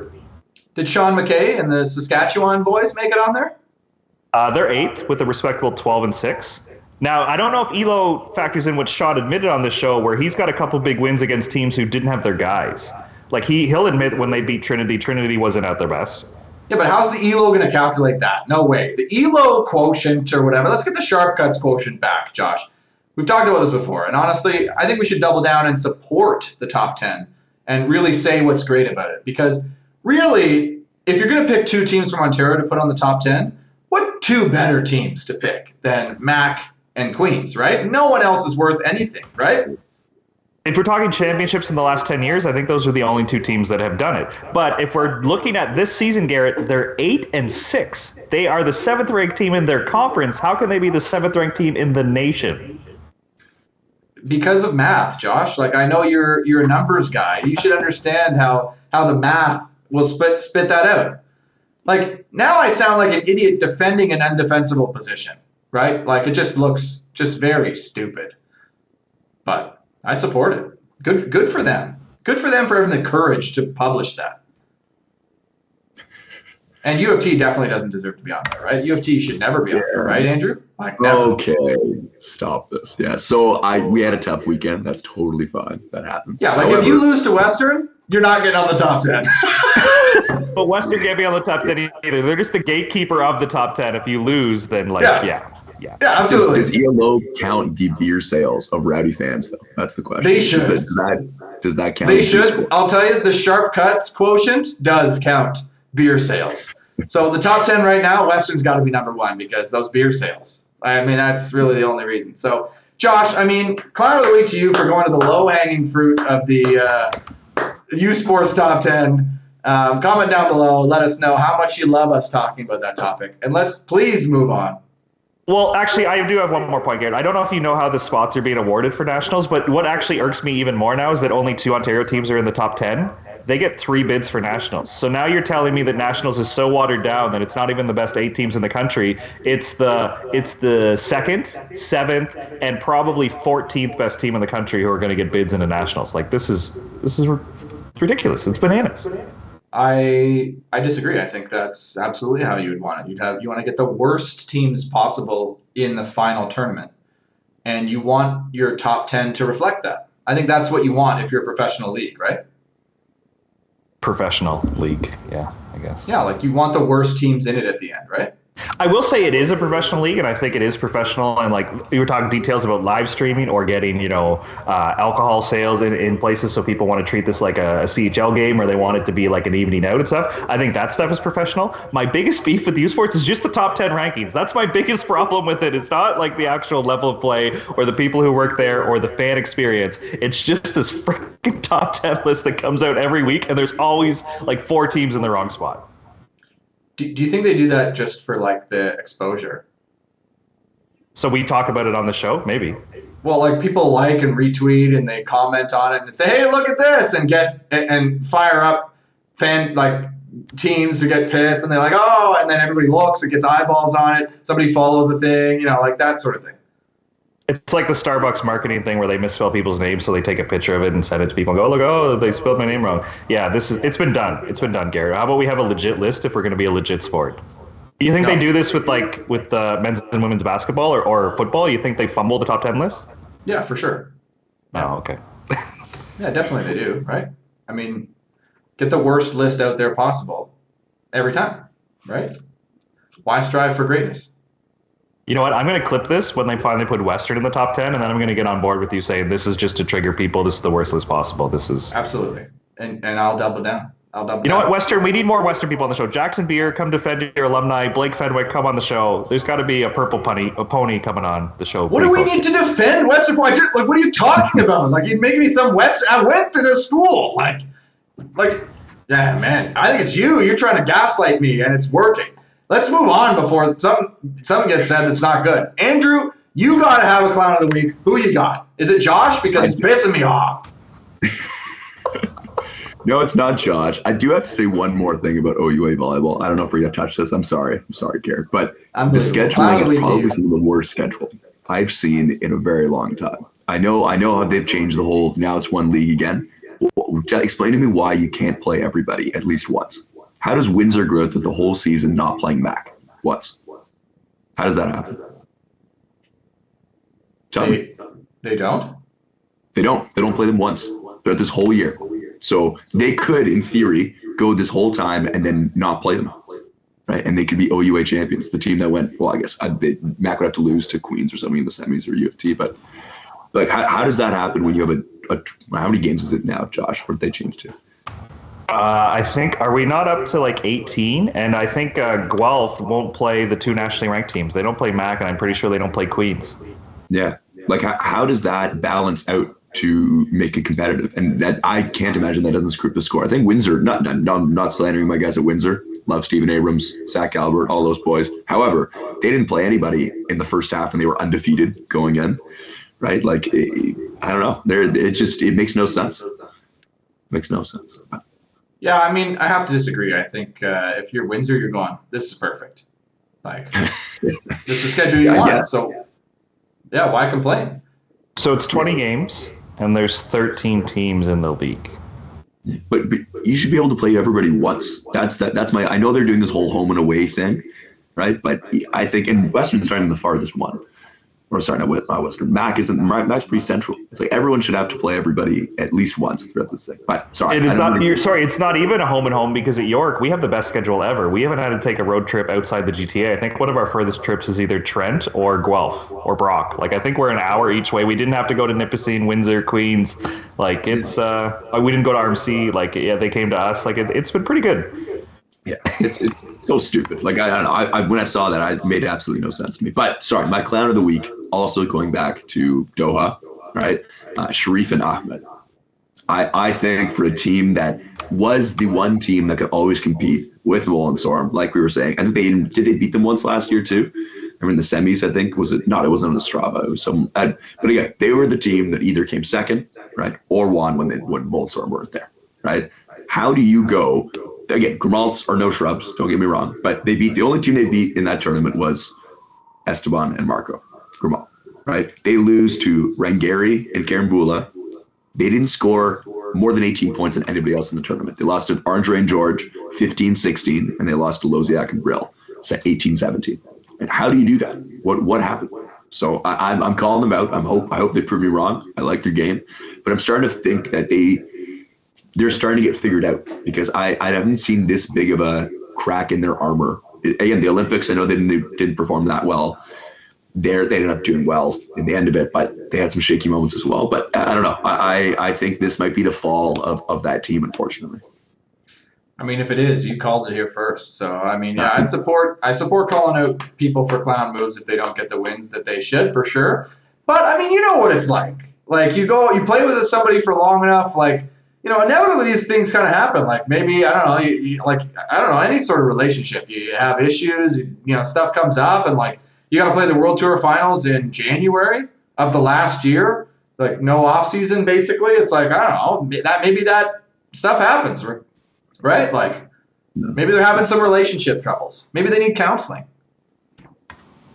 Did Sean McKay and the Saskatchewan boys make it on there? They're eighth with a respectable 12-6. Now, I don't know if Elo factors in what Sean admitted on the show, where he's got a couple big wins against teams who didn't have their guys. Like he'll admit when they beat Trinity, Trinity wasn't at their best. Yeah, but how's the ELO going to calculate that? No way. The ELO quotient or whatever. Let's get the sharp cuts quotient back, Josh. We've talked about this before, and honestly, I think we should double down and support the top 10 and really say what's great about it. Because really, if you're going to pick two teams from Ontario to put on the top 10, what two better teams to pick than Mac and Queens, right? No one else is worth anything, right? If we're talking championships in the last 10 years, I think those are the only two teams that have done it. But if we're looking at this season, Garrett, they're 8-6. They are the 7th-ranked team in their conference. How can they be the 7th-ranked team in the nation? Because of math, Josh. Like, I know you're a numbers guy. You should understand how the math will spit that out. Like, now I sound like an idiot defending an undefensible position, right? Like, it just looks just very stupid. But I support it. Good for them. Good for them for having the courage to publish that. And U of T definitely doesn't deserve to be on there, right? U of T should never be on there, right, Andrew? Like, never. Okay, stop this. Yeah, so we had a tough weekend. That's totally fine. That happens. Yeah, like if you lose to Western, you're not getting on the top 10. But Western can't be on the top 10 either. They're just the gatekeeper of the top 10. If you lose, then yeah, absolutely. Does ELO count the beer sales of Rowdy fans, though? That's the question. They should. Does that count? They should. I'll tell you, the sharp cuts quotient does count beer sales. So the top 10 right now, Western's got to be number one because those beer sales. I mean, that's really the only reason. So, Josh, I mean, clown of the week to you for going to the low-hanging fruit of the U Sports top 10. Comment down below. Let us know how much you love us talking about that topic. And let's please move on. Well, actually, I do have one more point, Garrett. I don't know if you know how the spots are being awarded for Nationals, but what actually irks me even more now is that only 2 Ontario teams are in the top 10. They get 3 bids for Nationals. So now you're telling me that Nationals is so watered down that it's not even the best 8 teams in the country. It's the 2nd, 7th, and probably 14th best team in the country who are going to get bids into Nationals. Like, this is ridiculous. It's bananas. I disagree. I think that's absolutely how you would want it. You want to get the worst teams possible in the final tournament, and you want your top 10 to reflect that. I think that's what you want if you're a professional league, right? Professional league, yeah, I guess. Yeah, like you want the worst teams in it at the end, right? I will say it is a professional league, and I think it is professional. And like you were talking details about live streaming or getting, alcohol sales in places, so people want to treat this like a CHL game, or they want it to be like an evening out and stuff. I think that stuff is professional. My biggest beef with U Sports is just the top 10 rankings. That's my biggest problem with it. It's not like the actual level of play or the people who work there or the fan experience. It's just this freaking top 10 list that comes out every week, and there's always like 4 teams in the wrong spot. Do you think they do that just for like the exposure? So we talk about it on the show, maybe. Well, like people like and retweet and they comment on it and say, "Hey, look at this," and fire up fan like teams who get pissed and they're like, "Oh," and then everybody looks, it gets eyeballs on it. Somebody follows the thing, like that sort of thing. It's like the Starbucks marketing thing where they misspell people's names, so they take a picture of it and send it to people and go, look, they spelled my name wrong. Yeah, it's been done. It's been done, Gary. How about we have a legit list if we're going to be a legit sport? Do you think they do this with men's and women's basketball or football? You think they fumble the top 10 list? Yeah, for sure. Oh, okay. Yeah, definitely they do, right? I mean, get the worst list out there possible every time, right? Why strive for greatness? You know what? I'm going to clip this when they finally put Western in the top 10, and then I'm going to get on board with you saying this is just to trigger people. This is the worst list possible. This is absolutely, and I'll double down. You know what, Western? We need more Western people on the show. Jackson Beer, come defend your alumni. Blake Fenwick, come on the show. There's got to be a pony coming on the show. What do we need to defend Western for? Like, what are you talking about? Like, you're making me some Western. I went to the school. Like, yeah, man. I think it's you. You're trying to gaslight me, and it's working. Let's move on before something gets said that's not good. Andrew, you got to have a clown of the week. Who you got? Is it Josh? Because he's pissing me off. No, it's not Josh. I do have to say one more thing about OUA volleyball. I don't know if we're going to touch this. I'm sorry, Garrett. But the scheduling is probably some of the worst schedule I've seen in a very long time. I know how they've changed the whole, now it's one league again. Explain to me why you can't play everybody at least once. How does Windsor grow through the whole season not playing MAC once? How does that happen? Tell me. They don't? They don't. They don't play them once throughout this whole year. So they could, in theory, go this whole time and then not play them, right? And they could be OUA champions, the team that went. Well, I guess Mac would have to lose to Queens or something in the semis or UFT. But like, how does that happen when you have how many games is it now, Josh? What did they change to? I think, are we not up to like 18? And I think Guelph won't play the two nationally ranked teams. They don't play MAC, and I'm pretty sure they don't play Queens. Yeah. Like, how does that balance out to make it competitive? And that, I can't imagine that doesn't screw up the score. I think Windsor, not slandering my guys at Windsor, love Stephen Abrams, Zach Albert, all those boys. However, they didn't play anybody in the first half, and they were undefeated going in, right? Like, I don't know. It makes no sense. Makes no sense. Yeah, I mean, I have to disagree. I think if you're Windsor, you're going, this is perfect. Like, this is the schedule you want. So, yeah, why complain? So it's 20 games, and there's 13 teams in the league. But you should be able to play everybody once. That's my. I know they're doing this whole home and away thing, right? But I think, and Western's starting the farthest one. Or sorry, not Western. Mac's pretty central. It's like everyone should have to play everybody at least once throughout this thing. But sorry, it is not. It's not even a home and home, because at York we have the best schedule ever. We haven't had to take a road trip outside the GTA. I think one of our furthest trips is either Trent or Guelph or Brock. Like, I think we're an hour each way. We didn't have to go to Nipissing, Windsor, Queens. Like, it's we didn't go to RMC. Like, yeah, they came to us. Like, it's been pretty good. Yeah, it's so stupid. Like, I don't know. When I saw that, it made absolutely no sense to me. But sorry, my clown of the week, also going back to Doha, right? Sharif and Ahmed. I think for a team that was the one team that could always compete with Wollenstorm, like we were saying, I think did they beat them once last year too? I mean, the semis, I think, was it? Not, it wasn't on the Strava. It was some. But again, they were the team that either came second, right, or won when Wollenstorm weren't there, right? How do you go? Again, Grimalds are no shrubs, don't get me wrong, but the only team they beat in that tournament was Esteban and Marco Grimal, right? They lose to Rangeri and Karambula. They didn't score more than 18 points than anybody else in the tournament. They lost to Andre and George 15-16, and they lost to Loziak and Brill 18-17. And how do you do that? What happened? So I'm calling them out. I hope they prove me wrong. I like their game, but I'm starting to think that they're starting to get figured out, because I haven't seen this big of a crack in their armor. Again, the Olympics, I know they didn't perform that well. They ended up doing well in the end of it, but they had some shaky moments as well. But I don't know. I think this might be the fall of that team, unfortunately. I mean, if it is, you called it here first. So, I mean, yeah, I support calling out people for clown moves if they don't get the wins that they should, for sure. But, I mean, you know what it's like. Like, you play with somebody for long enough, like, you know, inevitably these things kind of happen. Like, maybe, I don't know, any sort of relationship. You have issues, you know, stuff comes up, and, like, you got to play the World Tour Finals in January of the last year, like, no off season, basically. It's like, I don't know, maybe that stuff happens, right? Like, maybe they're having some relationship troubles. Maybe they need counseling.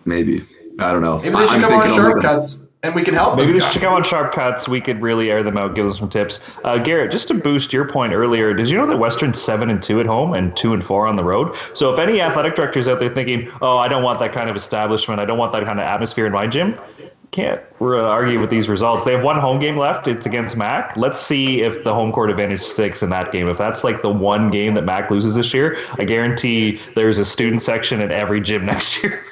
Maybe. I don't know. Maybe they should come on Sharp Cuts. And we can help them. Maybe they should come on Sharp Cuts. We could really air them out, give them some tips. Garrett, just to boost your point earlier, did you know that Western's 7-2 at home and 2-4 on the road? So if any athletic directors out there thinking, oh, I don't want that kind of establishment, I don't want that kind of atmosphere in my gym, can't argue with these results. They have one home game left. It's against MAC. Let's see if the home court advantage sticks in that game. If that's like the one game that MAC loses this year, I guarantee there's a student section in every gym next year.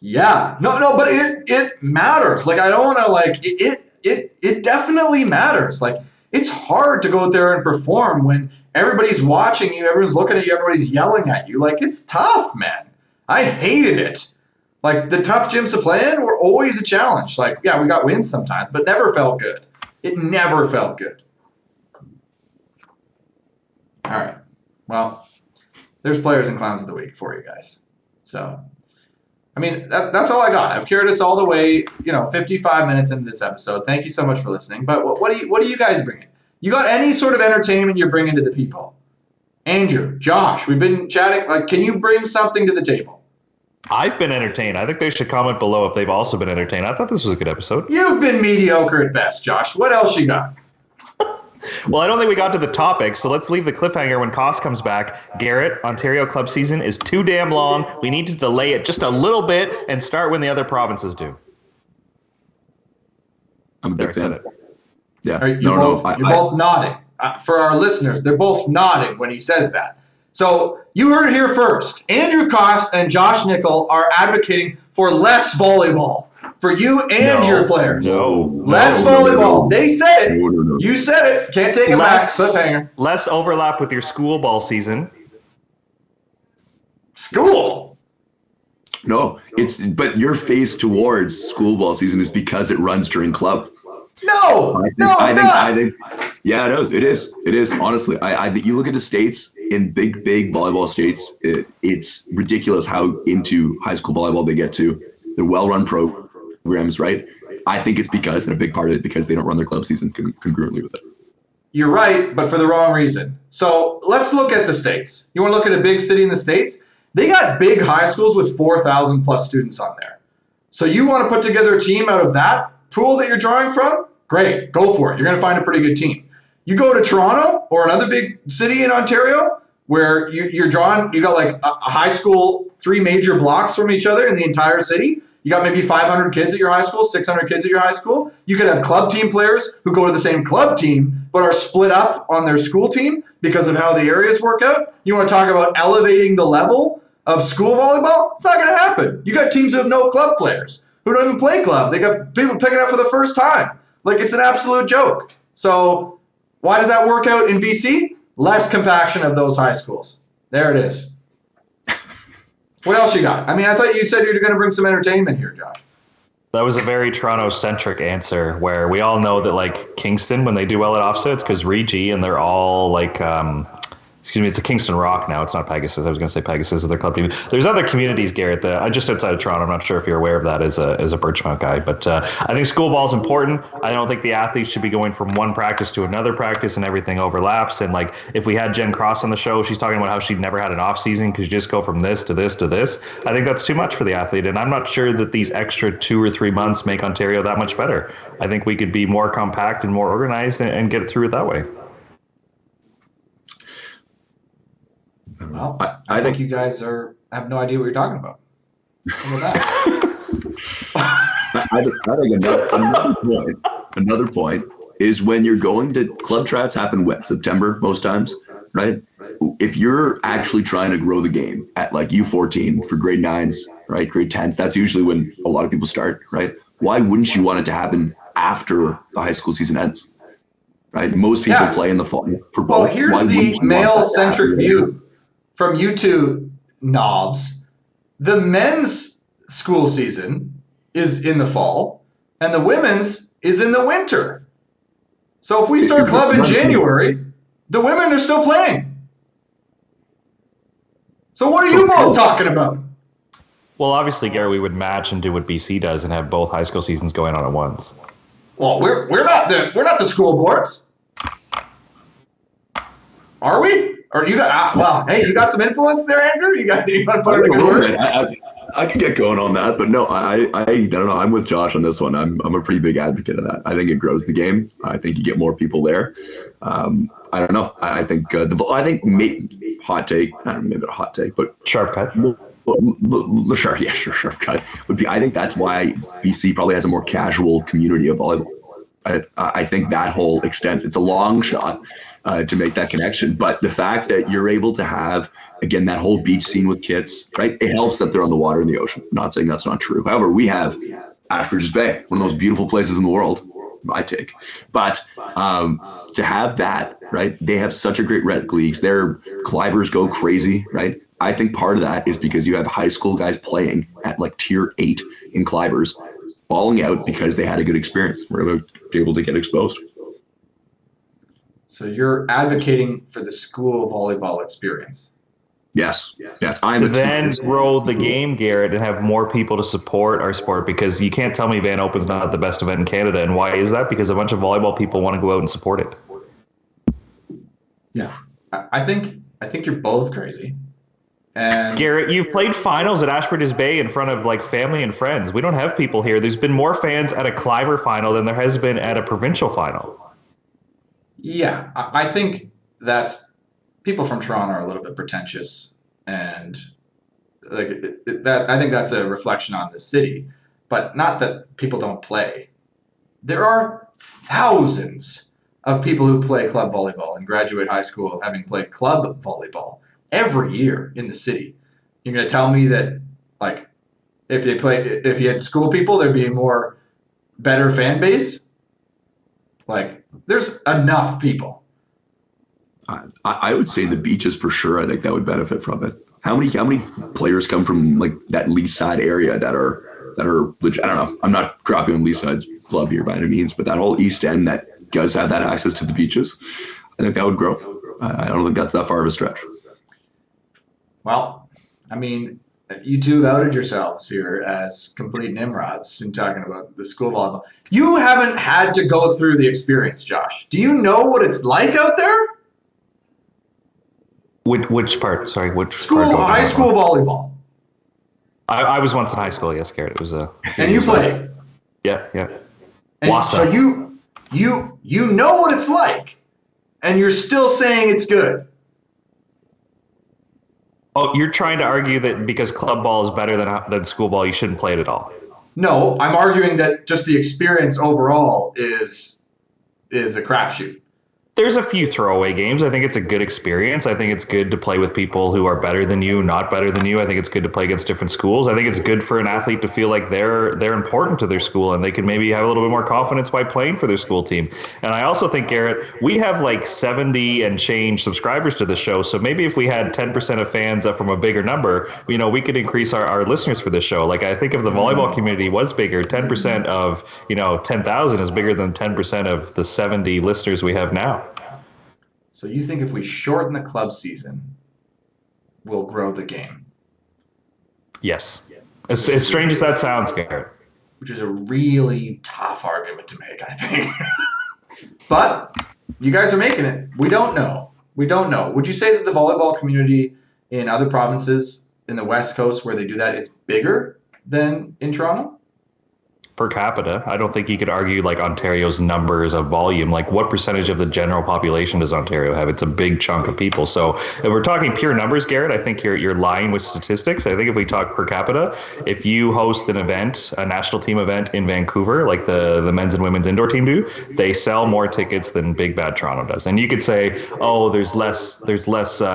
Yeah, no, but it matters. Like, I don't want to, like, it definitely matters. Like, it's hard to go out there and perform when everybody's watching you, everyone's looking at you, everybody's yelling at you. Like, it's tough, man. I hated it. Like, the tough gyms to play in were always a challenge. Like, yeah, we got wins sometimes, but never felt good. It never felt good. All right. Well, there's players and clowns of the week for you guys. So, I mean, that's all I got. I've carried us all the way, 55 minutes into this episode. Thank you so much for listening. But what do you guys bring in? You got any sort of entertainment you're bringing to the people? Andrew, Josh, we've been chatting. Like, can you bring something to the table? I've been entertained. I think they should comment below if they've also been entertained. I thought this was a good episode. You've been mediocre at best, Josh. What else you got? Well, I don't think we got to the topic, so let's leave the cliffhanger when Koss comes back. Garrett, Ontario club season is too damn long. We need to delay it just a little bit and start when the other provinces do. I'm a big fan. Yeah. You're both nodding. For our listeners, they're both nodding when he says that. So you heard it here first. Andrew Koss and Josh Nickel are advocating for less volleyball for you and your players. Less volleyball. They said it. No. You said it. Can't take it back. Cliffhanger. Less overlap with your school ball season. School? No, but your face towards school ball season is because it runs during club. No, it's not. Yeah, it is. It is. Honestly, you look at the states, in big volleyball states, it's ridiculous how into high school volleyball they get to. They're well-run programs, right? I think it's because, and a big part of it, because they don't run their club season congruently with it. You're right, but for the wrong reason. So let's look at the states. You want to look at a big city in the states? They got big high schools with 4,000 plus students on there. So you want to put together a team out of that pool that you're drawing from? Great, go for it. You're going to find a pretty good team. You go to Toronto or another big city in Ontario where you got like a high school, 3 major blocks from each other in the entire city. You got maybe 500 kids at your high school, 600 kids at your high school. You could have club team players who go to the same club team but are split up on their school team because of how the areas work out. You want to talk about elevating the level of school volleyball? It's not going to happen. You got teams who have no club players who don't even play club. They got people picking up for the first time. Like, it's an absolute joke. So why does that work out in BC? Less compaction of those high schools. There it is. What else you got? I mean, I thought you said you were going to bring some entertainment here, Josh. That was a very Toronto-centric answer where we all know that, like, Kingston, when they do well at offsets, because Regi, and they're all, like, it's a Kingston Rock now. It's not Pegasus. I was going to say Pegasus is their club team. There's other communities, Garrett, just outside of Toronto. I'm not sure if you're aware of that as a Birchmount guy. But I think school ball is important. I don't think the athletes should be going from one practice to another practice and everything overlaps. And, like, if we had Jen Cross on the show, she's talking about how she'd never had an off season because you just go from this to this to this. I think that's too much for the athlete. And I'm not sure that these extra 2 or 3 months make Ontario that much better. I think we could be more compact and more organized and get through it that way. Well, I think you guys have no idea what you're talking about. How about that? I think another point is when you're going to club tryouts happen September most times, right? If you're actually trying to grow the game at like U14 for grade 9s, right? Grade 10s, that's usually when a lot of people start, right? Why wouldn't you want it to happen after the high school season ends? Right? Most people play in the fall for both. Well, here's the male-centric view from you two knobs. The men's school season is in the fall, and the women's is in the winter. So if we start club in January, the women are still playing. So what are you both talking about? Well, obviously, Gary, we would match and do what BC does and have both high school seasons going on at once. Well, we're not the school boards, are we? Or you got hey, you got some influence there, Andrew? You want to put in a good word? I could get going on that, but no, I don't know. I'm with Josh on this one. I'm a pretty big advocate of that. I think it grows the game. I think you get more people there. I don't know. I think maybe hot take. I don't know, maybe a hot take, but sharp cut. Sharp cut would be. I think that's why BC probably has a more casual community of volleyball. I think that whole extends. It's a long shot to make that connection, but the fact that you're able to have, again, that whole beach scene with kids, right? It helps that they're on the water in the ocean. I'm not saying that's not true. However, we have Ashbridges Bay, one of the most beautiful places in the world, my take. But to have that, right? They have such a great rec leagues. Their climbers go crazy, right? I think part of that is because you have high school guys playing at like tier 8 in climbers, balling out because they had a good experience. We're able to get exposed. So you're advocating for the school volleyball experience. Yes. To then grow the game, Garrett, and have more people to support our sport, because you can't tell me Van Open's not the best event in Canada. And why is that? Because a bunch of volleyball people want to go out and support it. Yeah, I think you're both crazy. And Garrett, you've played finals at Ashbridges Bay in front of like family and friends. We don't have people here. There's been more fans at a climber final than there has been at a provincial final. Yeah, I think that's people from Toronto are a little bit pretentious, and like that. I think that's a reflection on the city, but not that people don't play. There are thousands of people who play club volleyball and graduate high school having played club volleyball every year in the city. You're going to tell me that, like, if you had school people, there'd be a more better fan base? Like, there's enough people. I would say the beaches for sure. I think that would benefit from it. How many players come from like that Least Side area that are legit? I don't know. I'm not dropping on Least Side's club here by any means, but that whole East End that does have that access to the beaches, I think that would grow. I don't think that's that far of a stretch. Well, I mean, you two outed yourselves here as complete nimrods in talking about the school volleyball. You haven't had to go through the experience, Josh. Do you know what it's like out there? Which part? Sorry, which school? Part high school volleyball. I was once in high school. Yes, Garrett. It was a. And you played. Yeah. And Wassa. So you know what it's like, and you're still saying it's good. Oh, you're trying to argue that because club ball is better than school ball, you shouldn't play it at all. No, I'm arguing that just the experience overall is a crapshoot. There's a few throwaway games. I think it's a good experience. I think it's good to play with people who are better than you, not better than you. I think it's good to play against different schools. I think it's good for an athlete to feel like they're important to their school and they can maybe have a little bit more confidence by playing for their school team. And I also think, Garrett, we have like 70 and change subscribers to the show. So maybe if we had 10% of fans up from a bigger number, we could increase our listeners for this show. Like I think if the volleyball community was bigger, 10% of, 10,000 is bigger than 10% of the 70 listeners we have now. So you think if we shorten the club season, we'll grow the game? Yes. As strange as that sounds, Garrett. Which is a really tough argument to make, I think. But you guys are making it. We don't know. Would you say that the volleyball community in other provinces in the West Coast where they do that is bigger than in Toronto? Per capita, I don't think you could argue like Ontario's numbers of volume. Like what percentage of the general population does Ontario have? It's a big chunk of people. So if we're talking pure numbers, Garrett, I think you're lying with statistics. I think if we talk per capita, if you host an event, a national team event in Vancouver, like the men's and women's indoor team do, they sell more tickets than Big Bad Toronto does. And you could say, oh, there's less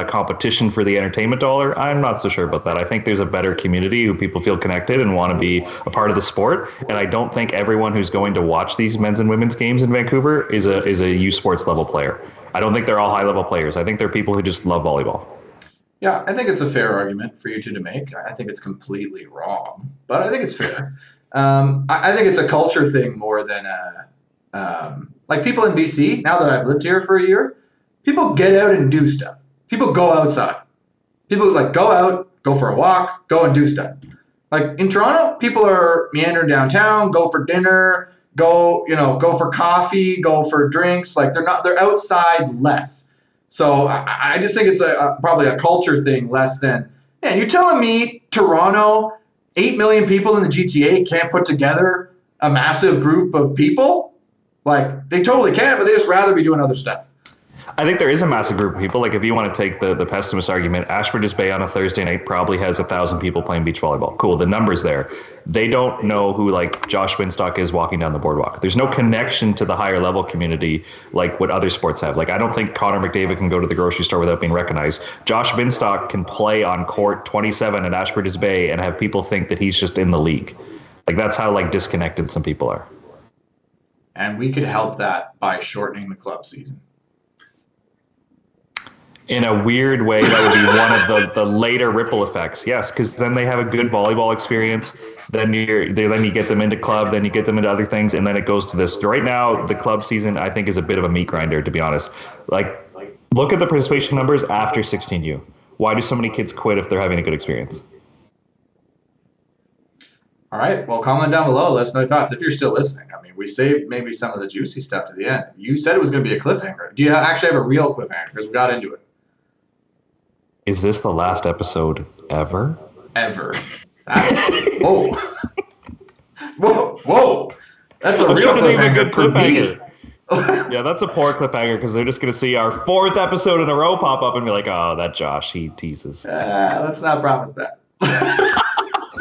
competition for the entertainment dollar. I'm not so sure about that. I think there's a better community who people feel connected and want to be a part of the sport. And I don't think everyone who's going to watch these men's and women's games in Vancouver is a U Sports level player. I don't think they're all high level players. I think they're people who just love volleyball. Yeah, I think it's a fair argument for you two to make. I think it's completely wrong, but I think it's fair. I think it's a culture thing more than like people in BC. Now that I've lived here for a year, people get out and do stuff. People go outside. People like go out, go for a walk, go and do stuff. Like in Toronto, people are meandering downtown, go for dinner, go for coffee, go for drinks. Like they're outside less. So I just think it's probably a culture thing less than, man, you're telling me Toronto, 8 million people in the GTA can't put together a massive group of people? Like they totally can, but they just rather be doing other stuff. I think there is a massive group of people. Like if you want to take the pessimist argument, Ashbridges Bay on a Thursday night probably has 1,000 people playing beach volleyball. Cool, the number's there. They don't know who like Josh Winstock is walking down the boardwalk. There's no connection to the higher level community like what other sports have. Like I don't think Connor McDavid can go to the grocery store without being recognized. Josh Winstock can play on court 27 at Ashbridges Bay and have people think that he's just in the league. Like that's how like disconnected some people are. And we could help that by shortening the club season. In a weird way, that would be one of the later ripple effects. Yes, because then they have a good volleyball experience. Then you get them into club, then you get them into other things, and then it goes to this. Right now, the club season, I think, is a bit of a meat grinder, to be honest. Like, look at the participation numbers after 16U. Why do so many kids quit if they're having a good experience? All right. Well, comment down below. Let us know your thoughts if you're still listening. I mean, we saved maybe some of the juicy stuff to the end. You said it was going to be a cliffhanger. Do you actually have a real cliffhanger? Because we got into it. Is this the last episode ever? Ever. Whoa. Whoa. That's a real cliffhanger for me. Yeah, that's a poor cliffhanger because they're just going to see our 4th episode in a row pop up and be like, oh, that Josh, he teases. Let's not promise that.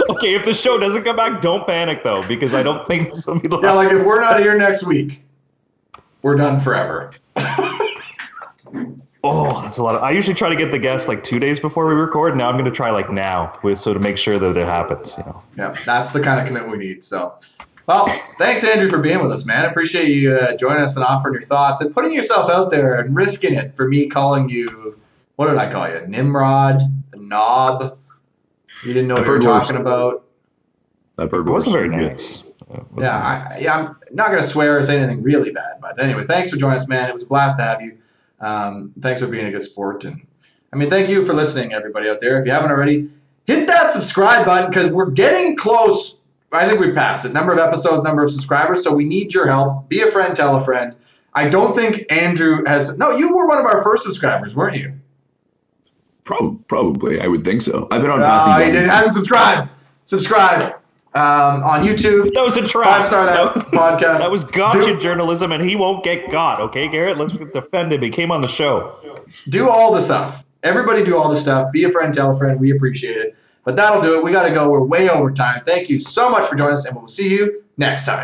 Okay, if the show doesn't come back, don't panic, though, because I don't think some people... Yeah, like if we're not here next week, we're done forever. Oh, that's a lot. I usually try to get the guests like 2 days before we record. Now I'm going to try like now, so to make sure that it happens. Yeah, that's the kind of commitment we need. So, well, thanks, Andrew, for being with us, man. I appreciate you joining us and offering your thoughts and putting yourself out there and risking it for me calling you. What did I call you? Nimrod, a knob. You didn't know what you were talking about. I've heard It wasn't very nice. Yeah, I'm not going to swear or say anything really bad. But anyway, thanks for joining us, man. It was a blast to have you. Thanks for being a good sport. And thank you for listening, everybody out there. If you haven't already, hit that subscribe button because we're getting close. I think we've passed it. Number of episodes, number of subscribers. So we need your help. Be a friend, tell a friend. I don't think Andrew has. No, you were one of our first subscribers, weren't you? Probably. I would think so. I've been on Passin Dimes. He hasn't subscribed. Subscribe. On YouTube. That was a trap. 5-star podcast. That was gotcha journalism, and he won't get got. Okay, Garrett, let's defend him. He came on the show. Do all the stuff. Everybody do all the stuff. Be a friend, tell a friend. We appreciate it. But that'll do it. We got to go. We're way over time. Thank you so much for joining us, and we'll see you next time.